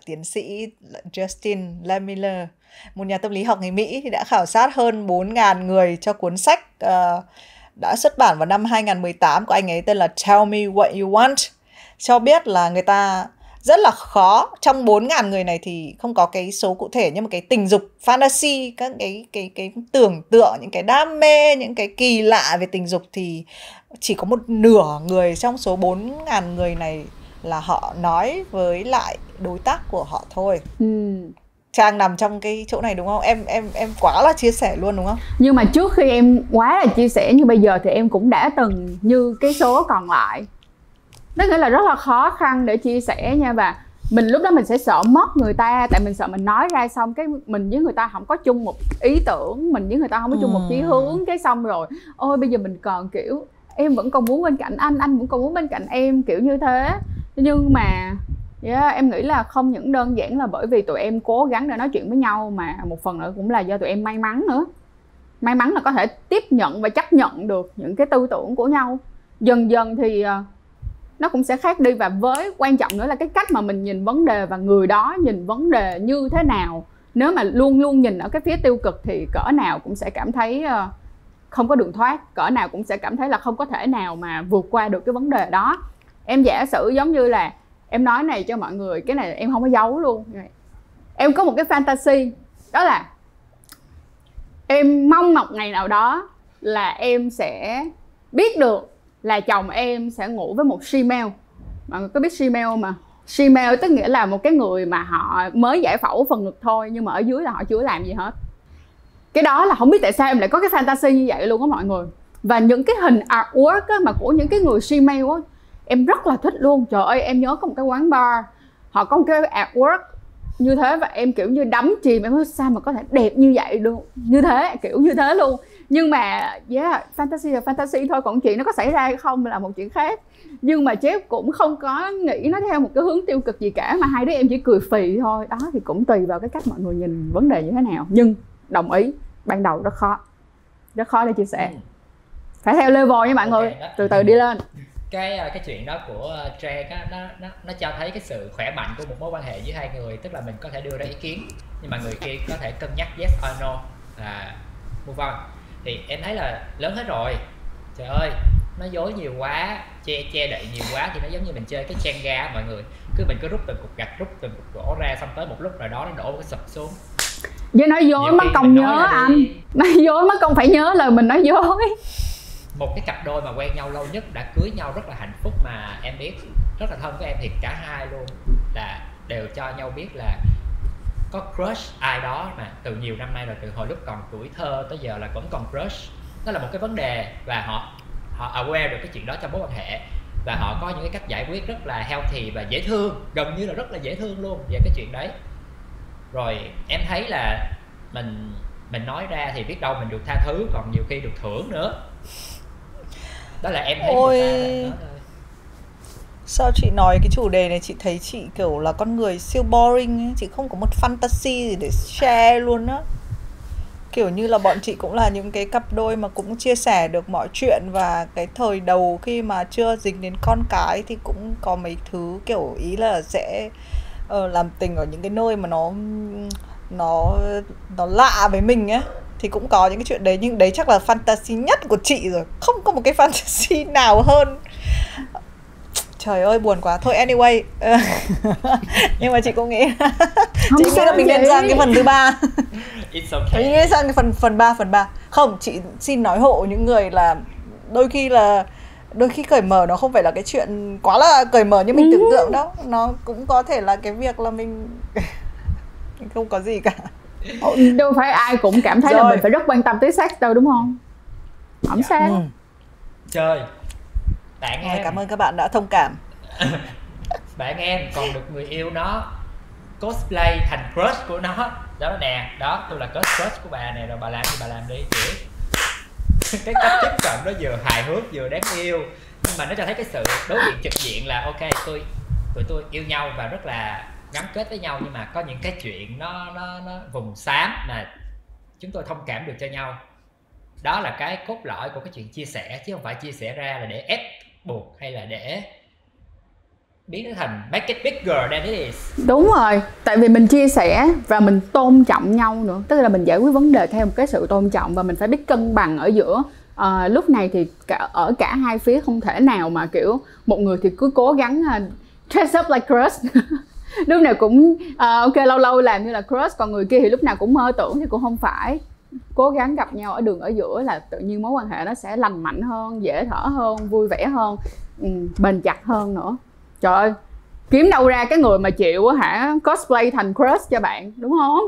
tiến sĩ Justin Lehmiller, một nhà tâm lý học người Mỹ, thì đã khảo sát hơn 4.000 người cho cuốn sách đã xuất bản vào năm 2018 của anh ấy tên là Tell Me What You Want. Cho biết là người ta rất là khó, trong 4.000 người này thì không có cái số cụ thể, nhưng mà cái tình dục fantasy, các cái tưởng tượng, những cái đam mê, những cái kỳ lạ về tình dục thì chỉ có một nửa người trong số 4.000 người này là họ nói với lại đối tác của họ thôi. Trang nằm trong cái chỗ này đúng không? Em quá là chia sẻ luôn đúng không? Nhưng mà trước khi em quá là chia sẻ như bây giờ thì em cũng đã từng như cái số còn lại. Nó nghĩa là rất là khó khăn để chia sẻ nha. Và mình lúc đó mình sẽ sợ mất người ta, tại mình sợ mình nói ra xong cái mình với người ta không có chung một ý tưởng, mình với người ta không có chung một chí hướng, cái xong rồi ôi bây giờ mình còn kiểu em vẫn còn muốn bên cạnh anh vẫn còn muốn bên cạnh em, kiểu như thế. Nhưng mà em nghĩ là không những đơn giản là bởi vì tụi em cố gắng để nói chuyện với nhau, mà một phần nữa cũng là do tụi em may mắn nữa. May mắn là có thể tiếp nhận và chấp nhận được những cái tư tưởng của nhau. Dần dần thì nó cũng sẽ khác đi. Và với quan trọng nữa là cái cách mà mình nhìn vấn đề và người đó nhìn vấn đề như thế nào. Nếu mà luôn luôn nhìn ở cái phía tiêu cực thì cỡ nào cũng sẽ cảm thấy không có đường thoát, cỡ nào cũng sẽ cảm thấy là không có thể nào mà vượt qua được cái vấn đề đó. Em giả sử giống như là em nói này cho mọi người, cái này em không có giấu luôn. Em có một cái fantasy, đó là em mong một ngày nào đó là em sẽ biết được là chồng em sẽ ngủ với một female. Mọi người có biết female không mà? Female tức nghĩa là một cái người mà họ mới giải phẫu phần ngực thôi, nhưng mà ở dưới là họ chưa làm gì hết. Cái đó là không biết tại sao em lại có cái fantasy như vậy luôn á mọi người. Và những cái hình artwork á, mà của những cái người female á, em rất là thích luôn. Trời ơi, em nhớ có một cái quán bar, họ có một cái artwork như thế, và em kiểu như đắm chìm, em nói sao mà có thể đẹp như vậy được, như thế, kiểu như thế luôn. Nhưng mà fantasy là fantasy thôi, còn chuyện nó có xảy ra hay không là một chuyện khác. Nhưng mà Jeff cũng không có nghĩ nó theo một cái hướng tiêu cực gì cả, mà hai đứa em chỉ cười phì thôi. Đó thì cũng tùy vào cái cách mọi người nhìn vấn đề như thế nào. Nhưng đồng ý, ban đầu rất khó để chia sẻ, phải theo level nha mọi người, từ từ đi lên. Cái chuyện đó của Trang á, nó cho thấy cái sự khỏe mạnh của một mối quan hệ giữa hai người, tức là mình có thể đưa ra ý kiến nhưng mà người kia có thể cân nhắc yes or no là move on. Thì em thấy là lớn hết rồi, trời ơi nó dối nhiều quá, che đậy nhiều quá thì nó giống như mình chơi cái Jenga mọi người, mình cứ rút từng cục gạch, rút từng cục gỗ ra, xong tới một lúc nào đó nó đổ một cái sụp xuống. Với nói dối mất công nhớ anh, nói dối mất công phải nhớ lời mình nói dối. Một cái cặp đôi mà quen nhau lâu nhất đã cưới nhau rất là hạnh phúc mà em biết, rất là thân với em, thì cả hai luôn là đều cho nhau biết là có crush ai đó mà từ nhiều năm nay rồi, từ hồi lúc còn tuổi thơ tới giờ là vẫn còn crush. Đó là một cái vấn đề và họ aware được cái chuyện đó trong mối quan hệ, và họ có những cái cách giải quyết rất là healthy và dễ thương, gần như là rất là dễ thương luôn về cái chuyện đấy. Rồi em thấy là mình nói ra thì biết đâu mình được tha thứ, còn nhiều khi được thưởng nữa. Đó là em thấy ôi, sao chị nói cái chủ đề này chị thấy chị kiểu là con người siêu boring ấy. Chị không có một fantasy gì để share luôn á. Kiểu như là bọn chị cũng là những cái cặp đôi mà cũng chia sẻ được mọi chuyện, và cái thời đầu khi mà chưa dính đến con cái thì cũng có mấy thứ kiểu ý là sẽ làm tình ở những cái nơi mà nó lạ với mình ấy, thì cũng có những cái chuyện đấy. Nhưng đấy chắc là fantasy nhất của chị rồi, không có một cái fantasy nào hơn. Trời ơi buồn quá. Thôi anyway nhưng mà chị cũng nghĩ chị nghĩ là mình nên sang cái phần thứ 3. Mình nghĩ sang cái phần 3. Không, chị xin nói hộ những người là đôi khi cởi mở nó không phải là cái chuyện quá là cởi mở như mình tưởng tượng đâu. Nó cũng có thể là cái việc là mình không có gì cả. Đâu phải ai cũng cảm thấy là mình phải rất quan tâm tới sex đâu, đúng không? Không sao. Chơi bạn em, cảm ơn các bạn đã thông cảm. Bạn em còn được người yêu nó cosplay thành crush của nó. Đó nè, đó tôi là crush của bà nè, rồi bà làm gì bà làm đi kiểu. Cái cách tiếp cận nó vừa hài hước vừa đáng yêu, nhưng mà nó cho thấy cái sự đối diện trực diện là ok, tụi tôi yêu nhau và rất là gắn kết với nhau, nhưng mà có những cái chuyện nó vùng xám mà chúng tôi thông cảm được cho nhau. Đó là cái cốt lõi của cái chuyện chia sẻ, chứ không phải chia sẻ ra là để ép buộc hay là để biến nó thành make it bigger than it is. Đúng rồi, tại vì mình chia sẻ và mình tôn trọng nhau nữa, tức là mình giải quyết vấn đề theo một cái sự tôn trọng, và mình phải biết cân bằng ở giữa. Lúc này thì ở cả hai phía không thể nào mà kiểu một người thì cứ cố gắng dress up like crush lúc nào cũng ok lâu lâu làm như là crush, còn người kia thì lúc nào cũng mơ tưởng, thì cũng không phải. Cố gắng gặp nhau ở đường ở giữa là tự nhiên mối quan hệ nó sẽ lành mạnh hơn, dễ thở hơn, vui vẻ hơn, bền chặt hơn nữa. Trời ơi, kiếm đâu ra cái người mà chịu cosplay thành crush cho bạn, đúng không?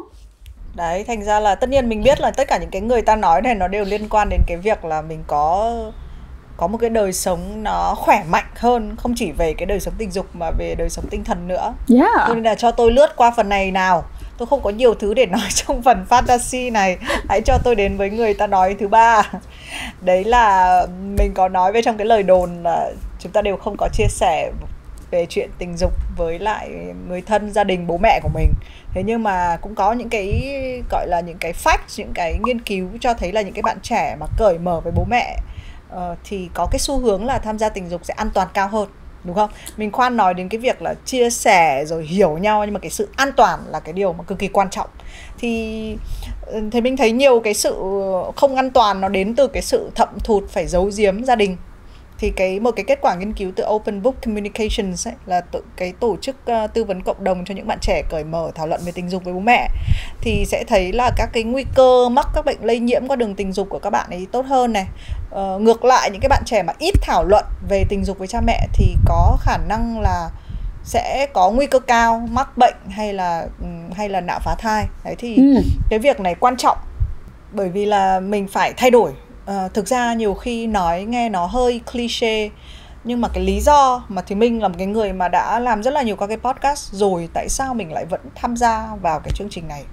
Đấy, thành ra là tất nhiên mình biết là tất cả những cái người ta nói này nó đều liên quan đến cái việc là mình có một cái đời sống nó khỏe mạnh hơn, không chỉ về cái đời sống tình dục mà về đời sống tinh thần nữa. Cho nên là cho tôi lướt qua phần này nào. Tôi không có nhiều thứ để nói trong phần fantasy này. Hãy cho tôi đến với người ta nói thứ 3. Đấy là mình có nói về trong cái lời đồn là chúng ta đều không có chia sẻ về chuyện tình dục với lại người thân, gia đình, bố mẹ của mình. Thế nhưng mà cũng có những cái gọi là những cái fact, những cái nghiên cứu cho thấy là những cái bạn trẻ mà cởi mở với bố mẹ thì có cái xu hướng là tham gia tình dục sẽ an toàn cao hơn, đúng không? Mình khoan nói đến cái việc là chia sẻ rồi hiểu nhau, nhưng mà cái sự an toàn là cái điều mà cực kỳ quan trọng. Thì mình thấy nhiều cái sự không an toàn nó đến từ cái sự thậm thụt phải giấu giếm gia đình. Thì một cái kết quả nghiên cứu từ Open Book Communications ấy, là cái tổ chức tư vấn cộng đồng cho những bạn trẻ cởi mở thảo luận về tình dục với bố mẹ, thì sẽ thấy là các cái nguy cơ mắc các bệnh lây nhiễm qua đường tình dục của các bạn ấy tốt hơn này. Ngược lại, những cái bạn trẻ mà ít thảo luận về tình dục với cha mẹ thì có khả năng là sẽ có nguy cơ cao mắc bệnh hay là nạo phá thai. Đấy thì cái việc này quan trọng, bởi vì là mình phải thay đổi. Thực ra nhiều khi nói nghe nó hơi cliché, nhưng mà cái lý do mà thì mình là một cái người mà đã làm rất là nhiều các cái podcast rồi, tại sao mình lại vẫn tham gia vào cái chương trình này?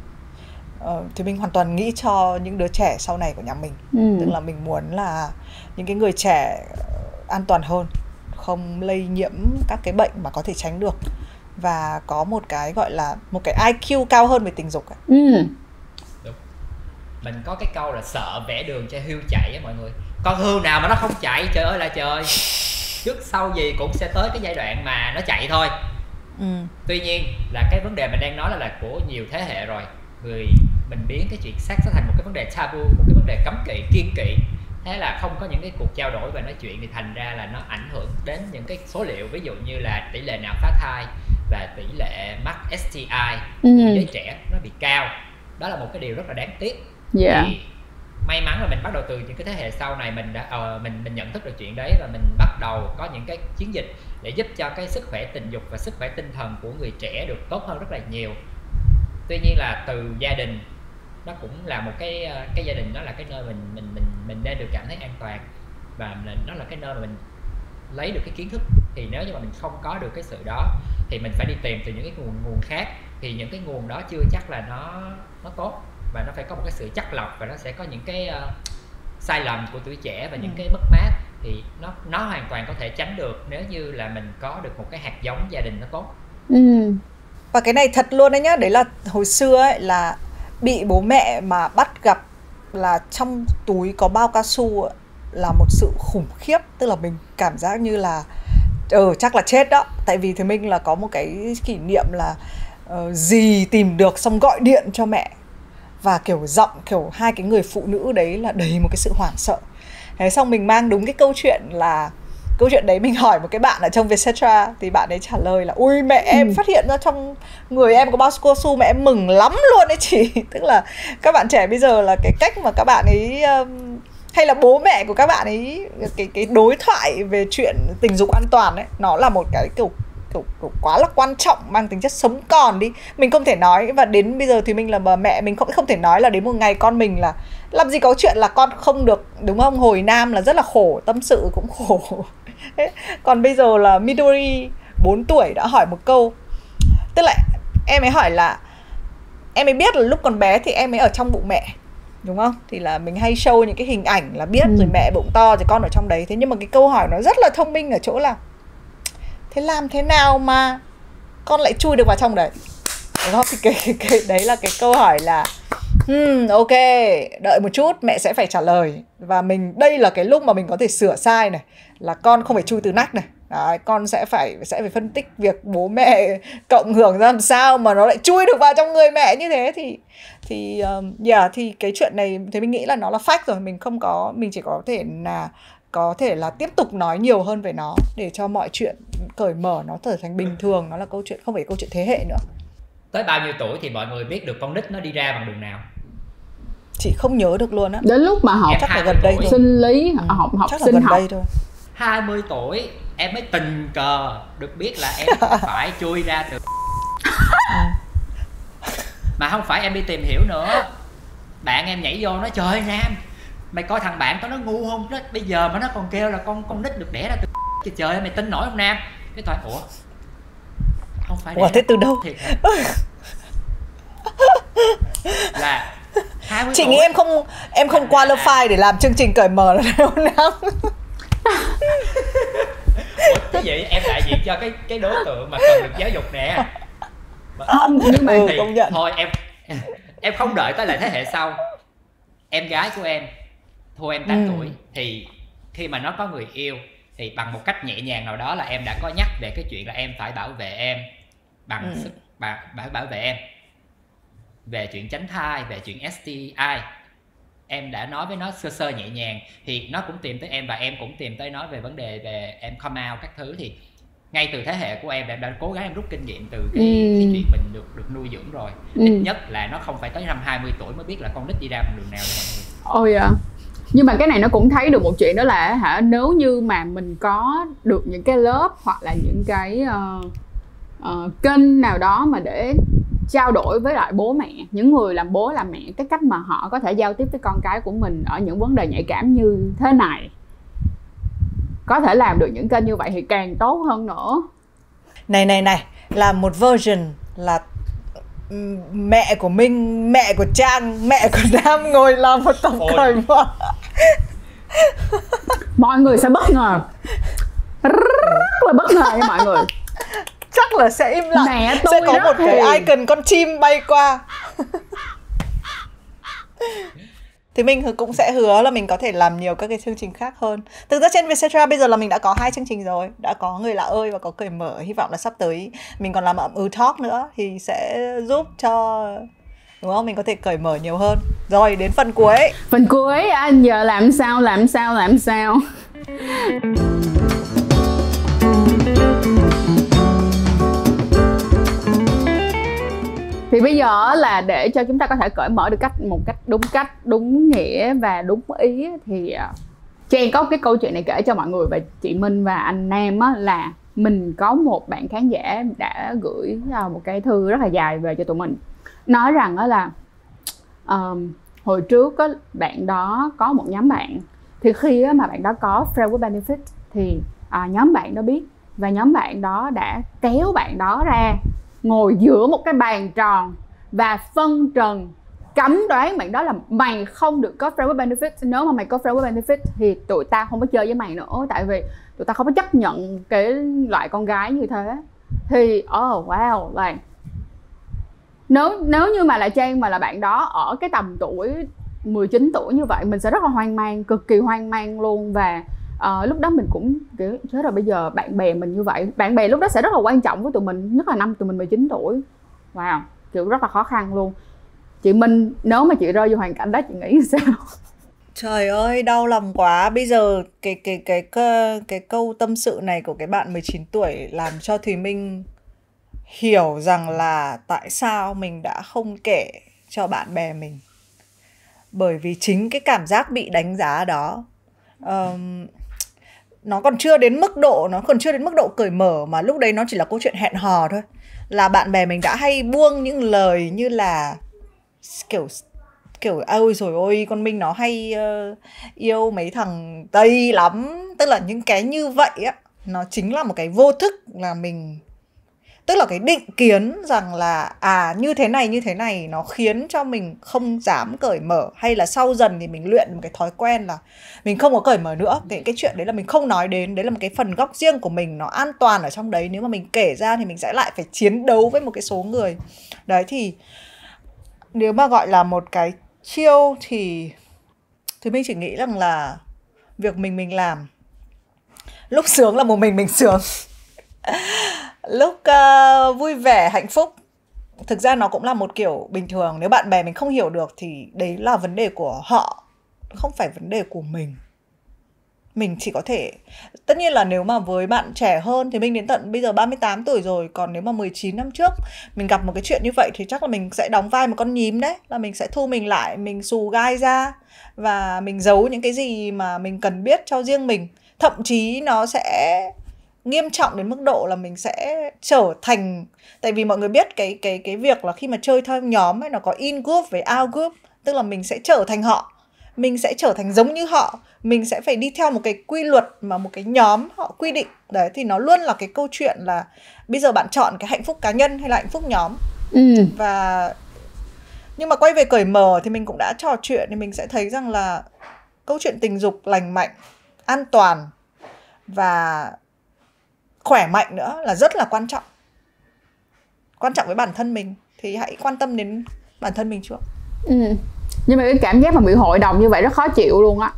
Thì mình hoàn toàn nghĩ cho những đứa trẻ sau này của nhà mình. Tức là mình muốn là những cái người trẻ an toàn hơn, không lây nhiễm các cái bệnh mà có thể tránh được, và có một cái gọi là một cái IQ cao hơn về tình dục ấy. Đúng. Mình có cái câu là sợ vẽ đường cho hươu chạy á mọi người. Con hươu nào mà nó không chạy, trời ơi là trời, trước sau gì cũng sẽ tới cái giai đoạn mà nó chạy thôi. Tuy nhiên là cái vấn đề mình đang nói là của nhiều thế hệ rồi. Mình biến cái chuyện sex thành một cái vấn đề tabu, một cái vấn đề cấm kỵ, kiêng kỵ. Thế là không có những cái cuộc trao đổi và nói chuyện, thì thành ra là nó ảnh hưởng đến những cái số liệu, ví dụ như là tỷ lệ nạo phá thai và tỷ lệ mắc STI của giới trẻ nó bị cao. Đó là một cái điều rất là đáng tiếc. Thì may mắn là mình bắt đầu từ những cái thế hệ sau này mình đã mình nhận thức được chuyện đấy, và mình bắt đầu có những cái chiến dịch để giúp cho cái sức khỏe tình dục và sức khỏe tinh thần của người trẻ được tốt hơn rất là nhiều. Tuy nhiên là từ gia đình, nó cũng là một cái gia đình, đó là cái nơi mình nên được cảm thấy an toàn, và nó là cái nơi mà mình lấy được cái kiến thức. Thì nếu như mà mình không có được cái sự đó thì mình phải đi tìm từ những cái nguồn khác, thì những cái nguồn đó chưa chắc là nó tốt, và nó phải có một cái sự chắt lọc, và nó sẽ có những cái sai lầm của tuổi trẻ và những cái mất mát, thì nó hoàn toàn có thể tránh được nếu như là mình có được một cái hạt giống gia đình nó tốt. Và cái này thật luôn đấy nhá, đấy là hồi xưa ấy là bị bố mẹ mà bắt gặp là trong túi có bao cao su ấy, là một sự khủng khiếp. Tức là mình cảm giác như là chắc là chết đó. Tại vì thì mình là có một cái kỷ niệm là dì tìm được xong gọi điện cho mẹ, và kiểu giọng kiểu hai cái người phụ nữ đấy là đầy một cái sự hoảng sợ. Thế xong mình mang đúng cái câu chuyện đấy, mình hỏi một cái bạn ở trong Vietcetera, thì bạn ấy trả lời là ui mẹ em phát hiện ra trong người em có bao cao su, mẹ em mừng lắm luôn đấy chị. Tức là các bạn trẻ bây giờ là cái cách mà các bạn ấy hay là bố mẹ của các bạn ấy, cái đối thoại về chuyện tình dục an toàn ấy, nó là một cái kiểu quá là quan trọng, mang tính chất sống còn đi. Mình không thể nói, và đến bây giờ thì mình là bà mẹ, mình không thể nói là đến một ngày con mình là làm gì có chuyện là con không được, đúng không? Hồi Nam là rất là khổ, tâm sự cũng khổ. Còn bây giờ là Midori 4 tuổi đã hỏi một câu, tức là em ấy hỏi là em ấy biết là lúc còn bé thì em ấy ở trong bụng mẹ, đúng không? Thì là mình hay show những cái hình ảnh là biết rồi mẹ bụng to thì con ở trong đấy. Thế nhưng mà cái câu hỏi nó rất là thông minh ở chỗ là thế làm thế nào mà con lại chui được vào trong đấy, đúng không? Thì cái đấy là cái câu hỏi là ok, đợi một chút, mẹ sẽ phải trả lời. Và đây là cái lúc mà mình có thể sửa sai này, là con không phải chui từ nách này. Đấy, con sẽ phải phân tích việc bố mẹ cộng hưởng ra làm sao mà nó lại chui được vào trong người mẹ như thế. Thì cái chuyện này thì mình nghĩ là nó là fact rồi. Mình chỉ có thể là tiếp tục nói nhiều hơn về nó, để cho mọi chuyện cởi mở nó trở thành bình thường. Nó là câu chuyện, không phải câu chuyện thế hệ nữa. Tới bao nhiêu tuổi thì mọi người biết được con nít nó đi ra bằng đường nào? Chị không nhớ được luôn á. Đến lúc mà học chắc là gần đây thôi. Sinh lý, học chắc là sinh gần học đây thôi. 20 tuổi em mới tình cờ được biết là em phải chui ra từ mà không phải em đi tìm hiểu nữa. Bạn em nhảy vô nói trời ơi Nam, mày coi thằng bạn nó ngu không? Nó bây giờ mà nó còn kêu là con nít được đẻ ra từ trời ơi, mày tin nổi không Nam? Cái tôi ủa không phải thế từ đâu? Là 20 chị tuổi. nghĩ em không qualify để làm chương trình cởi mở là đâu Nam. Ủa, thế vậy em đại diện cho cái đối tượng mà cần được giáo dục nè. Nhưng mà thì công nhận. Thôi em không đợi tới lại thế hệ sau. Em gái của em thua em 8 tuổi, thì khi mà nó có người yêu thì bằng một cách nhẹ nhàng nào đó là em đã có nhắc về cái chuyện là em phải bảo vệ em bằng sức, bảo vệ em về chuyện tránh thai, về chuyện STI. em đã nói với nó sơ sơ nhẹ nhàng thì nó cũng tìm tới em và em cũng tìm tới nó về vấn đề về em come out các thứ. Thì ngay từ thế hệ của em đã cố gắng em rút kinh nghiệm từ cái chuyện mình được nuôi dưỡng rồi. Ít nhất là nó không phải tới năm 20 tuổi mới biết là con nít đi ra bằng đường nào đó mọi người. Ôi à. Nhưng mà cái này nó cũng thấy được một chuyện, đó là nếu như mà mình có được những cái lớp hoặc là những cái kênh nào đó mà để trao đổi với lại bố mẹ, những người làm bố làm mẹ, cái cách mà họ có thể giao tiếp với con cái của mình ở những vấn đề nhạy cảm như thế này, có thể làm được những kênh như vậy thì càng tốt hơn nữa. Này là một version là mẹ của Minh, mẹ của Trang, mẹ của Nam ngồi làm một tập cởi mở. Mọi người sẽ bất ngờ, rất là bất ngờ nha mọi người. Chắc là sẽ im lặng. Mẹ tôi sẽ có một cái icon con chim bay qua. Thì mình cũng sẽ hứa là mình có thể làm nhiều các cái chương trình khác hơn. Thực ra trên Vietcetera bây giờ là mình đã có 2 chương trình rồi. Đã có Người Lạ Ơi và có Cởi Mở. Hy vọng là sắp tới mình còn làm Talk nữa thì sẽ giúp cho, đúng không, mình có thể cởi mở nhiều hơn. Rồi đến phần cuối. Phần cuối anh giờ làm sao. Thì bây giờ là để cho chúng ta có thể cởi mở được một cách đúng nghĩa và đúng ý thì Trang có cái câu chuyện này kể cho mọi người và chị Minh và anh Nam á, là mình có một bạn khán giả đã gửi một cái thư rất là dài về cho tụi mình, nói rằng đó là hồi trước á, bạn đó có một nhóm bạn, thì khi mà bạn đó có friend with benefit thì nhóm bạn đó biết, và nhóm bạn đó đã kéo bạn đó ra ngồi giữa một cái bàn tròn và phân trần cấm đoán bạn đó là mày không được có friend with benefit. Nếu mà mày có friend with benefit thì tụi ta không có chơi với mày nữa, tại vì tụi ta không có chấp nhận cái loại con gái như thế. Thì wow, like nếu như mà là Trang mà là bạn đó ở cái tầm tuổi 19 tuổi như vậy, mình sẽ rất là hoang mang, cực kỳ hoang mang luôn. Và lúc đó mình cũng kiểu chết rồi, bây giờ bạn bè mình như vậy, bạn bè lúc đó sẽ rất là quan trọng với tụi mình, nhất là năm tụi mình 19 tuổi. Wow, kiểu rất là khó khăn luôn. Chị Minh, nếu mà chị rơi vô hoàn cảnh đó chị nghĩ sao? Trời ơi, đau lòng quá. Bây giờ cái câu tâm sự này của cái bạn 19 tuổi làm cho Thùy Minh hiểu rằng là tại sao mình đã không kể cho bạn bè mình. Bởi vì chính cái cảm giác bị đánh giá đó, nó còn chưa đến mức độ cởi mở, mà lúc đấy nó chỉ là câu chuyện hẹn hò thôi. Là bạn bè mình đã hay buông những lời như là kiểu ôi rồi ôi con Minh nó hay yêu mấy thằng Tây lắm. Tức là những cái như vậy á, nó chính là một cái vô thức là mình, tức là cái định kiến rằng là như thế này nó khiến cho mình không dám cởi mở. Hay là sau dần thì mình luyện một cái thói quen là mình không có cởi mở nữa. Cái chuyện đấy là mình không nói đến, đấy là một cái phần góc riêng của mình, nó an toàn ở trong đấy. Nếu mà mình kể ra thì mình sẽ lại phải chiến đấu với một cái số người. Đấy thì nếu mà gọi là một cái chiêu thì mình chỉ nghĩ rằng là việc mình làm, lúc sướng là một mình sướng. Lúc vui vẻ, hạnh phúc, thực ra nó cũng là một kiểu bình thường. Nếu bạn bè mình không hiểu được thì đấy là vấn đề của họ, không phải vấn đề của mình. Mình chỉ có thể, tất nhiên là nếu mà với bạn trẻ hơn thì mình đến tận bây giờ 38 tuổi rồi. Còn nếu mà 19 năm trước mình gặp một cái chuyện như vậy thì chắc là mình sẽ đóng vai một con nhím đấy. Là mình sẽ thu mình lại, mình xù gai ra và mình giấu những cái gì mà mình cần biết cho riêng mình. Thậm chí nó sẽ nghiêm trọng đến mức độ là mình sẽ trở thành, tại vì mọi người biết cái việc là khi mà chơi theo nhóm ấy, nó có in group với out group. Tức là mình sẽ trở thành họ, mình sẽ trở thành giống như họ, mình sẽ phải đi theo một cái quy luật mà một cái nhóm họ quy định. Đấy thì nó luôn là cái câu chuyện là bây giờ bạn chọn cái hạnh phúc cá nhân hay là hạnh phúc nhóm. Và nhưng mà quay về cởi mở thì mình cũng đã trò chuyện thì mình sẽ thấy rằng là câu chuyện tình dục lành mạnh, an toàn và khỏe mạnh nữa là rất là quan trọng. Quan trọng với bản thân mình thì hãy quan tâm đến bản thân mình trước. Nhưng mà cái cảm giác mà bị hội đồng như vậy rất khó chịu luôn á.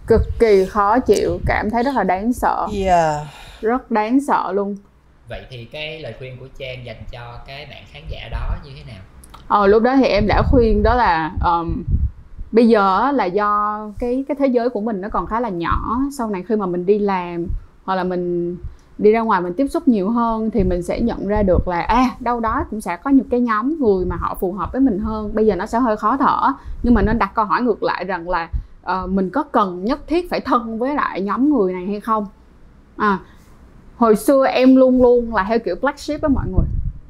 Cực kỳ khó chịu, cảm thấy rất là đáng sợ. Rất đáng sợ luôn. Vậy thì cái lời khuyên của Trang dành cho cái bạn khán giả đó như thế nào? Lúc đó thì em đã khuyên đó là Bây giờ là do cái thế giới của mình nó còn khá là nhỏ. Sau này khi mà mình đi làm hoặc là mình đi ra ngoài mình tiếp xúc nhiều hơn thì mình sẽ nhận ra được là đâu đó cũng sẽ có những cái nhóm người mà họ phù hợp với mình hơn. Bây giờ nó sẽ hơi khó thở, nhưng mà nên đặt câu hỏi ngược lại rằng là mình có cần nhất thiết phải thân với lại nhóm người này hay không. Hồi xưa em luôn luôn là theo kiểu black sheep á mọi người.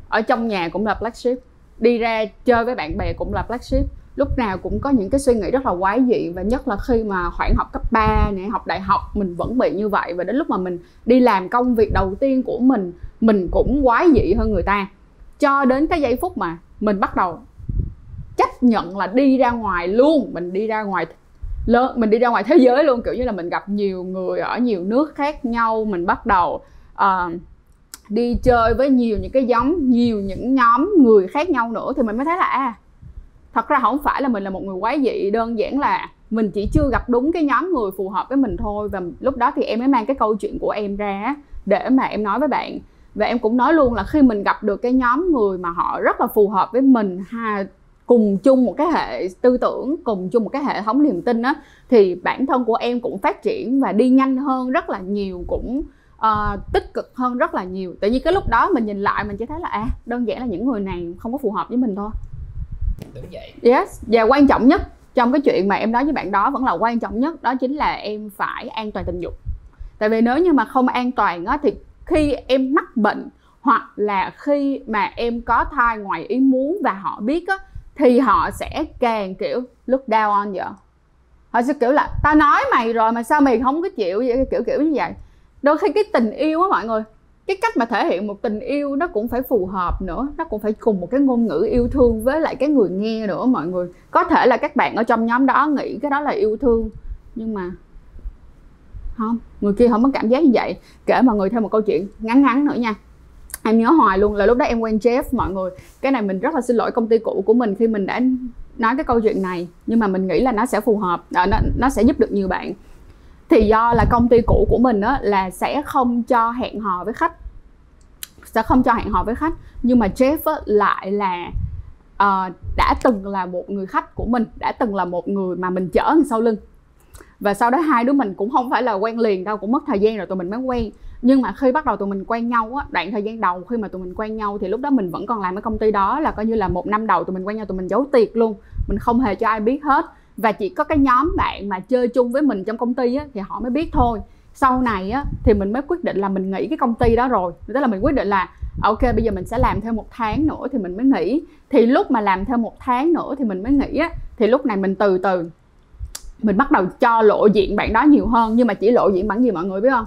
Ở trong nhà cũng là black sheep, đi ra chơi với bạn bè cũng là black sheep. Lúc nào cũng có những cái suy nghĩ rất là quái dị, và nhất là khi mà khoảng học cấp 3 này, học đại học mình vẫn bị như vậy. Và đến lúc mà mình đi làm công việc đầu tiên của mình cũng quái dị hơn người ta. Cho đến cái giây phút mà mình bắt đầu chấp nhận là đi ra ngoài luôn, mình đi ra ngoài thế giới luôn, kiểu như là mình gặp nhiều người ở nhiều nước khác nhau, mình bắt đầu đi chơi với nhiều những nhóm người khác nhau nữa, thì mình mới thấy là thật ra không phải là mình là một người quái dị, đơn giản là mình chỉ chưa gặp đúng cái nhóm người phù hợp với mình thôi. Và lúc đó thì em mới mang cái câu chuyện của em ra để mà em nói với bạn. Và em cũng nói luôn là khi mình gặp được cái nhóm người mà họ rất là phù hợp với mình, cùng chung một cái hệ tư tưởng, cùng chung một cái hệ thống niềm tin á, thì bản thân của em cũng phát triển và đi nhanh hơn rất là nhiều, cũng tích cực hơn rất là nhiều. Tự nhiên cái lúc đó mình nhìn lại mình chỉ thấy là đơn giản là những người này không có phù hợp với mình thôi. Đúng vậy. Yes. Và quan trọng nhất trong cái chuyện mà em nói với bạn đó vẫn là quan trọng nhất, đó chính là em phải an toàn tình dục. Tại vì nếu như mà không an toàn á, thì khi em mắc bệnh hoặc là khi mà em có thai ngoài ý muốn và họ biết á, thì họ sẽ càng kiểu look down on you. Họ sẽ kiểu là tao nói mày rồi mà sao mày không có chịu vậy, kiểu như vậy. Đôi khi cái tình yêu á mọi người, cái cách mà thể hiện một tình yêu nó cũng phải phù hợp nữa, nó cũng phải cùng một cái ngôn ngữ yêu thương với lại cái người nghe nữa mọi người. Có thể là các bạn ở trong nhóm đó nghĩ cái đó là yêu thương, nhưng mà không, người kia không có cảm giác như vậy. Kể mọi người thêm một câu chuyện ngắn nữa nha. Em nhớ hoài luôn là lúc đó em quen Jeff mọi người. Cái này mình rất là xin lỗi công ty cũ của mình khi mình đã nói cái câu chuyện này, nhưng mà mình nghĩ là nó sẽ phù hợp, nó sẽ giúp được nhiều bạn. Thì do là công ty cũ của mình á, là sẽ không cho hẹn hò với khách, nhưng mà Jeff á, lại là đã từng là một người khách của mình, đã từng là một người mà mình chở sau lưng. Và sau đó hai đứa mình cũng không phải là quen liền đâu, cũng mất thời gian rồi tụi mình mới quen. Nhưng mà khi bắt đầu tụi mình quen nhau á, đoạn thời gian đầu khi mà tụi mình quen nhau thì lúc đó mình vẫn còn làm ở công ty đó, là coi như là 1 năm đầu tụi mình quen nhau tụi mình giấu tiệc luôn, mình không hề cho ai biết hết. Và chỉ có cái nhóm bạn mà chơi chung với mình trong công ty á, thì họ mới biết thôi. Sau này á, thì mình mới quyết định là mình nghỉ cái công ty đó rồi. Tức là mình quyết định là ok, bây giờ mình sẽ làm thêm 1 tháng nữa thì mình mới nghỉ. Thì lúc mà làm thêm 1 tháng nữa thì mình mới nghỉ á, thì lúc này mình từ từ mình bắt đầu cho lộ diện bạn đó nhiều hơn. Nhưng mà chỉ lộ diện bằng gì mọi người biết không?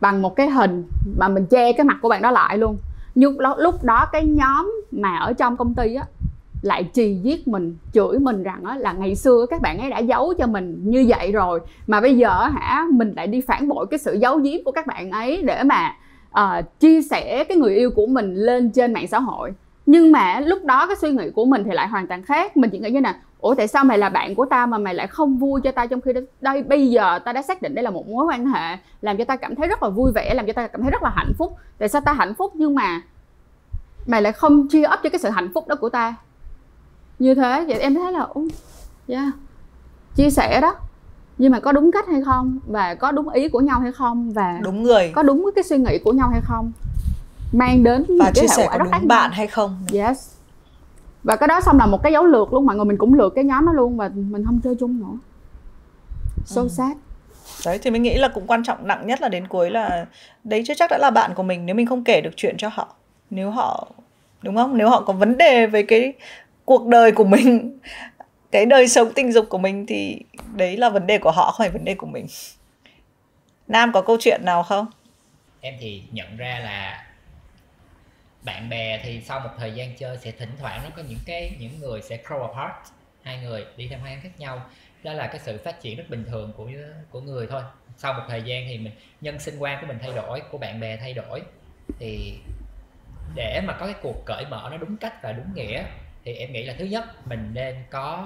Bằng một cái hình mà mình che cái mặt của bạn đó lại luôn. Nhưng lúc đó cái nhóm mà ở trong công ty á lại chì giết mình, chửi mình rằng á, là ngày xưa các bạn ấy đã giấu cho mình như vậy rồi, mà bây giờ mình lại đi phản bội cái sự giấu giếm của các bạn ấy để mà chia sẻ cái người yêu của mình lên trên mạng xã hội. Nhưng mà lúc đó cái suy nghĩ của mình thì lại hoàn toàn khác. Mình chỉ nghĩ như nè, ủa tại sao mày là bạn của tao mà mày lại không vui cho tao, trong khi đây bây giờ tao đã xác định đây là một mối quan hệ làm cho tao cảm thấy rất là vui vẻ, làm cho tao cảm thấy rất là hạnh phúc. Tại sao tao hạnh phúc nhưng mà mày lại không chia up cho cái sự hạnh phúc đó của tao như thế? Vậy em thấy là chia sẻ đó, nhưng mà có đúng cách hay không, và có đúng ý của nhau hay không, và đúng người, có đúng cái suy nghĩ của nhau hay không, mang đến và chia sẻ có đúng bạn hay không. Yes. Và cái đó xong là một cái dấu lược luôn mọi người, mình cũng lược cái nhóm đó luôn và mình không chơi chung nữa. So sad. Đấy thì mình nghĩ là cũng quan trọng, nặng nhất là đến cuối là đấy chưa chắc đã là bạn của mình nếu mình không kể được chuyện cho họ. Nếu họ, đúng không? Nếu họ có vấn đề với cái cuộc đời của mình, cái đời sống tình dục của mình thì đấy là vấn đề của họ, không phải vấn đề của mình. Nam có câu chuyện nào không? Em thì nhận ra là bạn bè thì sau một thời gian chơi sẽ thỉnh thoảng nó có những người sẽ grow apart, hai người đi theo hai hướng khác nhau. Đó là cái sự phát triển rất bình thường của người thôi. Sau một thời gian thì nhân sinh quan của mình thay đổi, của bạn bè thay đổi. Thì để mà có cái cuộc cởi mở nó đúng cách và đúng nghĩa thì em nghĩ là thứ nhất mình nên có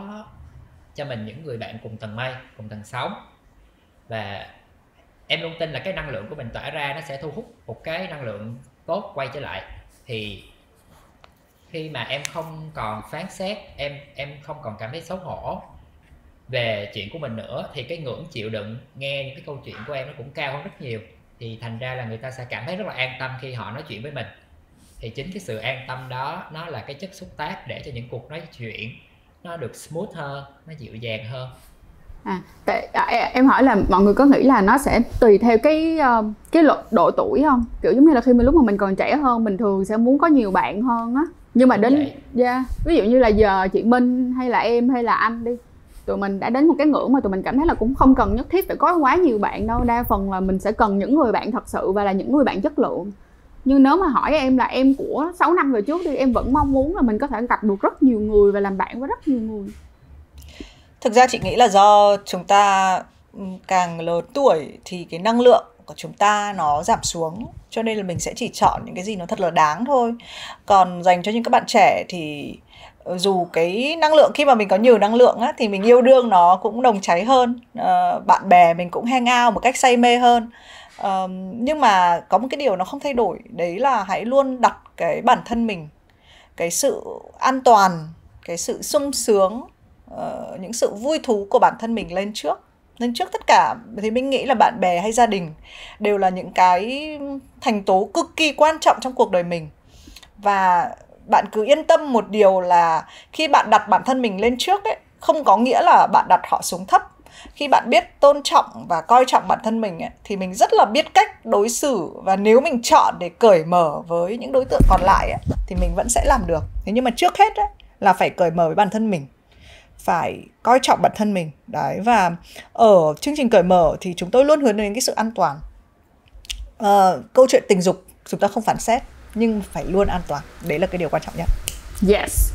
cho mình những người bạn cùng tầng mây, cùng tầng sóng. Và em luôn tin là cái năng lượng của mình tỏa ra nó sẽ thu hút một cái năng lượng tốt quay trở lại. Thì khi mà em không còn phán xét, em không còn cảm thấy xấu hổ, về chuyện của mình nữa, thì cái ngưỡng chịu đựng nghe những cái câu chuyện của em nó cũng cao hơn rất nhiều. Thì thành ra là người ta sẽ cảm thấy rất là an tâm khi họ nói chuyện với mình. Thì chính cái sự an tâm đó nó là cái chất xúc tác để cho những cuộc nói chuyện nó được smooth hơn, nó dịu dàng hơn. Em hỏi là mọi người có nghĩ là nó sẽ tùy theo cái độ tuổi không? Kiểu giống như là khi mà lúc mà mình còn trẻ hơn, mình thường sẽ muốn có nhiều bạn hơn á. Nhưng mà đến ví dụ như là giờ chị Minh hay là em hay là anh đi, tụi mình đã đến một cái ngưỡng mà tụi mình cảm thấy là cũng không cần nhất thiết phải có quá nhiều bạn đâu. Đa phần là mình sẽ cần những người bạn thật sự và là những người bạn chất lượng. Nhưng nếu mà hỏi em là em của 6 năm về trước đi, em vẫn mong muốn là mình có thể gặp được rất nhiều người và làm bạn với rất nhiều người. Thực ra chị nghĩ là do chúng ta càng lớn tuổi thì cái năng lượng của chúng ta nó giảm xuống, cho nên là mình sẽ chỉ chọn những cái gì nó thật là đáng thôi. Còn dành cho những các bạn trẻ thì dù cái năng lượng, khi mà mình có nhiều năng lượng á, thì mình yêu đương nó cũng nồng cháy hơn, bạn bè mình cũng hang out một cách say mê hơn. Nhưng mà có một cái điều nó không thay đổi, đấy là hãy luôn đặt cái bản thân mình, cái sự an toàn, cái sự sung sướng, những sự vui thú của bản thân mình lên trước tất cả. Thì mình nghĩ là bạn bè hay gia đình đều là những cái thành tố cực kỳ quan trọng trong cuộc đời mình. Và bạn cứ yên tâm một điều là khi bạn đặt bản thân mình lên trước ấy, không có nghĩa là bạn đặt họ xuống thấp. Khi bạn biết tôn trọng và coi trọng bản thân mình ấy, thì mình rất là biết cách đối xử. Và nếu mình chọn để cởi mở với những đối tượng còn lại ấy, thì mình vẫn sẽ làm được. Thế nhưng mà trước hết ấy, là phải cởi mở với bản thân mình, phải coi trọng bản thân mình. Đấy, và ở chương trình cởi mở thì chúng tôi luôn hướng đến cái sự an toàn. Câu chuyện tình dục chúng ta không phán xét, nhưng phải luôn an toàn. Đấy là cái điều quan trọng nhất. Yes.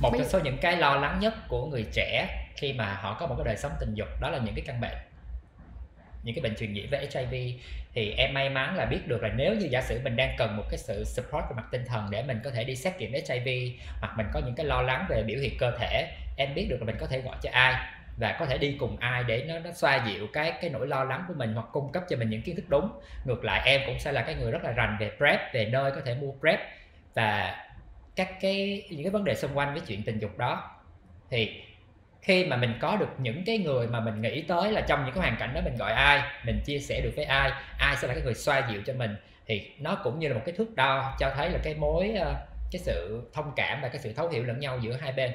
Một trong số những cái lo lắng nhất của người trẻ khi mà họ có một cái đời sống tình dục đó là những cái căn bệnh, những cái bệnh truyền nhiễm về HIV. Thì em may mắn là biết được là nếu như giả sử mình đang cần một cái sự support về mặt tinh thần để mình có thể đi xét nghiệm HIV, hoặc mình có những cái lo lắng về biểu hiện cơ thể, em biết được là mình có thể gọi cho ai và có thể đi cùng ai để nó xoa dịu cái nỗi lo lắng của mình, hoặc cung cấp cho mình những kiến thức đúng. Ngược lại em cũng sẽ là cái người rất là rành về PrEP, về nơi có thể mua PrEP và những cái vấn đề xung quanh với chuyện tình dục đó. Thì khi mà mình có được những cái người mà mình nghĩ tới là trong những cái hoàn cảnh đó mình gọi ai, mình chia sẻ được với ai sẽ là cái người xoa dịu cho mình, thì nó cũng như là một cái thước đo cho thấy là cái sự thông cảm và cái sự thấu hiểu lẫn nhau giữa hai bên.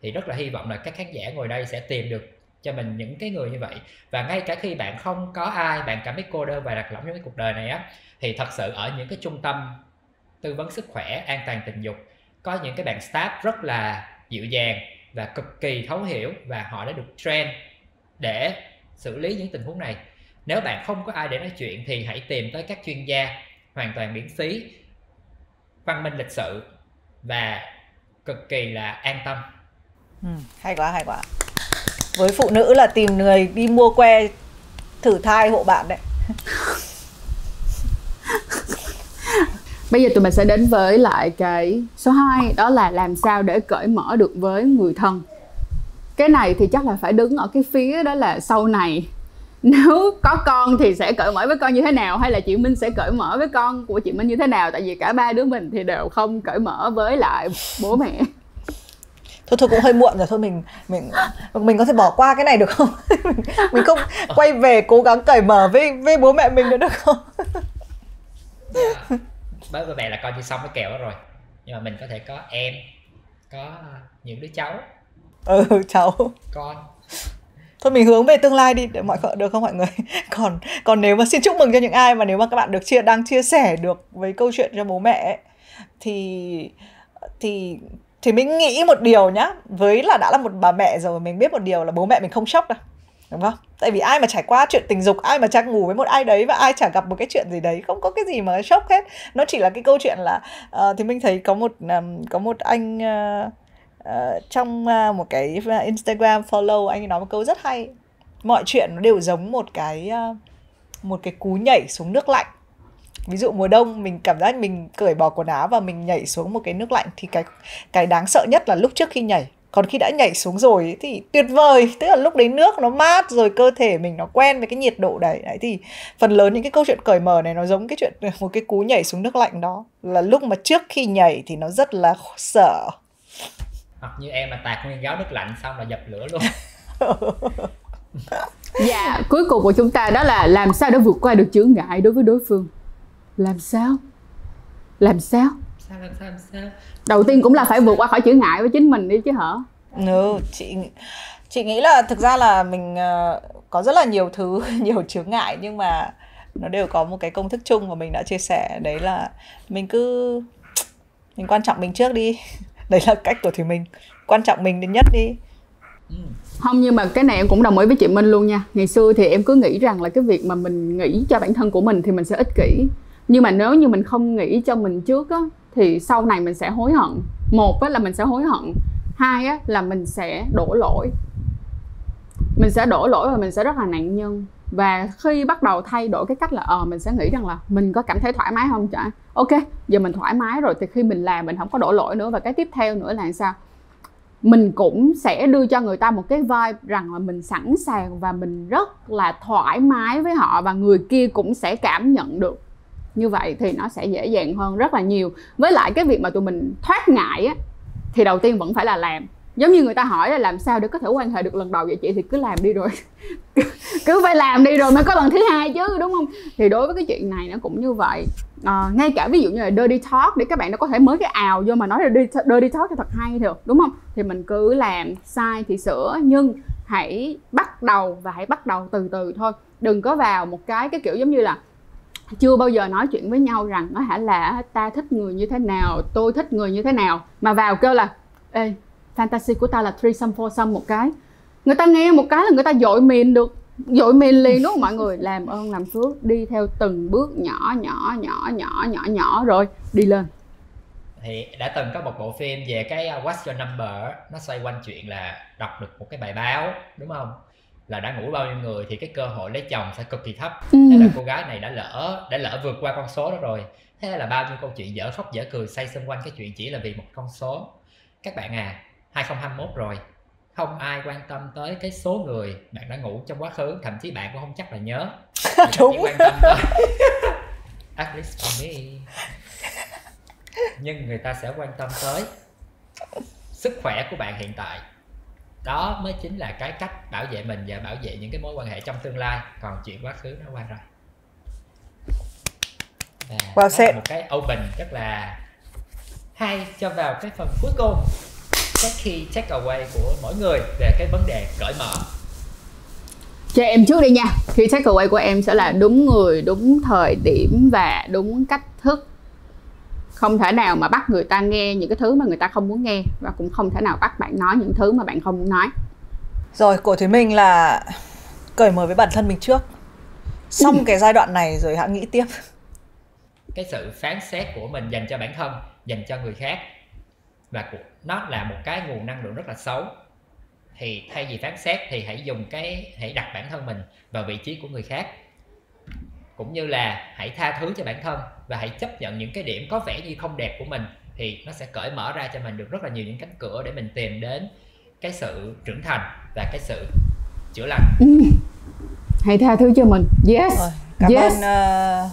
Thì rất là hy vọng là các khán giả ngồi đây sẽ tìm được cho mình những cái người như vậy. Và ngay cả khi bạn không có ai, bạn cảm thấy cô đơn và lạc lõng trong cái cuộc đời này á, thì thật sự ở những cái trung tâm tư vấn sức khỏe an toàn tình dục có những cái bạn staff rất là dịu dàng và cực kỳ thấu hiểu, và họ đã được train để xử lý những tình huống này. Nếu bạn không có ai để nói chuyện thì hãy tìm tới các chuyên gia hoàn toàn miễn phí, văn minh lịch sự và cực kỳ là an tâm. Hay quá. Với phụ nữ là tìm người đi mua que thử thai hộ bạn đấy. Bây giờ tụi mình sẽ đến với lại cái số 2, đó là làm sao để cởi mở được với người thân. Cái này thì chắc là phải đứng ở cái phía đó là sau này nếu có con thì sẽ cởi mở với con như thế nào, hay là chị Minh sẽ cởi mở với con của chị Minh như thế nào. Tại vì cả ba đứa mình thì đều không cởi mở với lại bố mẹ. Thôi cũng hơi muộn rồi, thôi mình có thể bỏ qua cái này được không? mình không quay về cố gắng cởi mở với bố mẹ mình nữa được không? Bố mẹ là coi như xong cái kèo đó rồi, nhưng mà mình có thể có em, có những đứa cháu, cháu, con. Thôi mình hướng về tương lai đi để được không mọi người? Còn nếu mà xin chúc mừng cho những ai mà nếu mà các bạn đang chia sẻ được với câu chuyện cho bố mẹ ấy, thì mình nghĩ một điều nhá, với là đã là một bà mẹ rồi, mình biết một điều là bố mẹ mình không sốc đâu, đúng không? Tại vì ai mà trải qua chuyện tình dục, ai mà chẳng ngủ với một ai đấy, và ai chẳng gặp một cái chuyện gì đấy, không có cái gì mà sốc hết. Nó chỉ là cái câu chuyện là thì mình thấy có một anh trong một cái Instagram follow, anh ấy nói một câu rất hay: mọi chuyện nó đều giống một cái cú nhảy xuống nước lạnh. Ví dụ mùa đông mình cảm giác mình cởi bỏ quần áo và mình nhảy xuống một cái nước lạnh, thì cái đáng sợ nhất là lúc trước khi nhảy. Còn khi đã nhảy xuống rồi ấy, thì tuyệt vời, tức là lúc đấy nước nó mát rồi, cơ thể mình nó quen với cái nhiệt độ đấy. Thì phần lớn những cái câu chuyện cởi mở này nó giống cái chuyện một cái cú nhảy xuống nước lạnh đó, là lúc mà trước khi nhảy thì nó rất là sợ. Hoặc như em mà tạt nguyên gáo nước lạnh xong là dập lửa luôn. Dạ, cuối cùng của chúng ta đó là làm sao để vượt qua được chướng ngại đối với đối phương. Làm sao? Đầu tiên cũng là phải vượt qua khỏi chướng ngại với chính mình đi chứ hả? Chị nghĩ là thực ra là mình có rất là nhiều thứ, nhiều chướng ngại, nhưng mà nó đều có một cái công thức chung mà mình đã chia sẻ. Đấy là mình quan trọng mình trước đi. Đấy là cách của Thùy Mình. Quan trọng mình đến nhất đi. Không, nhưng mà cái này em cũng đồng ý với chị Minh luôn nha. Ngày xưa thì em cứ nghĩ rằng là cái việc mà mình nghĩ cho bản thân của mình thì mình sẽ ích kỷ. Nhưng mà nếu như mình không nghĩ cho mình trước á, thì sau này mình sẽ hối hận. Một á, là mình sẽ hối hận. Hai á, là mình sẽ đổ lỗi. Mình sẽ đổ lỗi và mình sẽ rất là nạn nhân. Và khi bắt đầu thay đổi cái cách là mình sẽ nghĩ rằng là mình có cảm thấy thoải mái không chả? Ok, giờ mình thoải mái rồi thì khi mình làm mình không có đổ lỗi nữa. Và cái tiếp theo nữa là sao? Mình cũng sẽ đưa cho người ta một cái vibe rằng là mình sẵn sàng và mình rất là thoải mái với họ, và người kia cũng sẽ cảm nhận được. Như vậy thì nó sẽ dễ dàng hơn rất là nhiều. Với lại cái việc mà tụi mình thoát ngại á, thì đầu tiên vẫn phải là làm. Giống như người ta hỏi là làm sao để có thể quan hệ được lần đầu vậy chị, thì cứ làm đi rồi cứ phải làm đi rồi mới có lần thứ hai chứ, đúng không? Thì đối với cái chuyện này nó cũng như vậy. Ngay cả ví dụ như là dirty talk, để các bạn nó có thể mới cái ào vô mà nói là dirty talk cho thật hay được, đúng không? Thì mình cứ làm, sai thì sửa, nhưng hãy bắt đầu và hãy bắt đầu từ từ thôi. Đừng có vào một cái kiểu giống như là chưa bao giờ nói chuyện với nhau rằng nó hả là ta thích người như thế nào, tôi thích người như thế nào, mà vào kêu là ê, fantasy của ta là threesome foursome một cái. Người ta nghe một cái là người ta dội mìn liền, đúng không mọi người? Làm ơn làm phước, đi theo từng bước nhỏ rồi đi lên. Thì đã từng có một bộ phim về cái What's Your Number, nó xoay quanh chuyện là đọc được một cái bài báo, đúng không? Là đã ngủ bao nhiêu người thì cái cơ hội lấy chồng sẽ cực kỳ thấp. Thế là cô gái này đã lỡ vượt qua con số đó rồi. Thế là bao nhiêu câu chuyện dở khóc dở cười xoay xung quanh cái chuyện chỉ là vì một con số. Các bạn à, 2021 rồi, không ai quan tâm tới cái số người bạn đã ngủ trong quá khứ, thậm chí bạn cũng không chắc là nhớ. Đúng. Chỉ quan tâm tới at least for me. Nhưng người ta sẽ quan tâm tới sức khỏe của bạn hiện tại. Đó mới chính là cái cách bảo vệ mình và bảo vệ những cái mối quan hệ trong tương lai. Còn chuyện quá khứ nó qua rồi. Đó là một cái open rất là hay cho vào cái phần cuối cùng, cái key takeaway của mỗi người về cái vấn đề cởi mở. Cho em trước đi nha. Key takeaway của em sẽ là đúng người, đúng thời điểm và đúng cách thức. Không thể nào mà bắt người ta nghe những cái thứ mà người ta không muốn nghe, và cũng không thể nào bắt bạn nói những thứ mà bạn không muốn nói. Rồi, của Thúy Mình là cởi mở với bản thân mình trước. Xong cái giai đoạn này rồi hãy nghĩ tiếp. Cái sự phán xét của mình dành cho bản thân, dành cho người khác, và nó là một cái nguồn năng lượng rất là xấu. Thì thay vì phán xét thì hãy đặt bản thân mình vào vị trí của người khác. Cũng như là hãy tha thứ cho bản thân và hãy chấp nhận những cái điểm có vẻ như không đẹp của mình, thì nó sẽ cởi mở ra cho mình được rất là nhiều những cánh cửa để mình tìm đến cái sự trưởng thành và cái sự chữa lành. Hãy tha thứ cho mình. Yes. Rồi, cảm ơn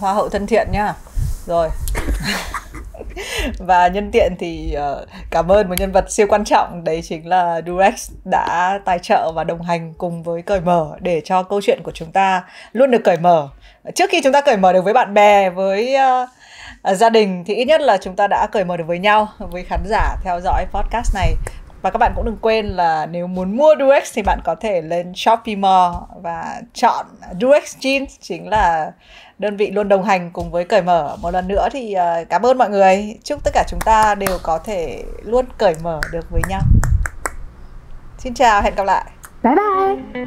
Hoa hậu thân thiện nha. Rồi. Và nhân tiện thì cảm ơn một nhân vật siêu quan trọng, đấy chính là Durex, đã tài trợ và đồng hành cùng với Cởi Mở để cho câu chuyện của chúng ta luôn được cởi mở. Trước khi chúng ta cởi mở được với bạn bè, với gia đình, thì ít nhất là chúng ta đã cởi mở được với nhau, với khán giả theo dõi podcast này. Và các bạn cũng đừng quên là nếu muốn mua Durex thì bạn có thể lên Shopee Mall và chọn Durex Jeans, chính là đơn vị luôn đồng hành cùng với Cởi Mở. Một lần nữa thì cảm ơn mọi người. Chúc tất cả chúng ta đều có thể luôn cởi mở được với nhau. Xin chào, hẹn gặp lại. Bye bye.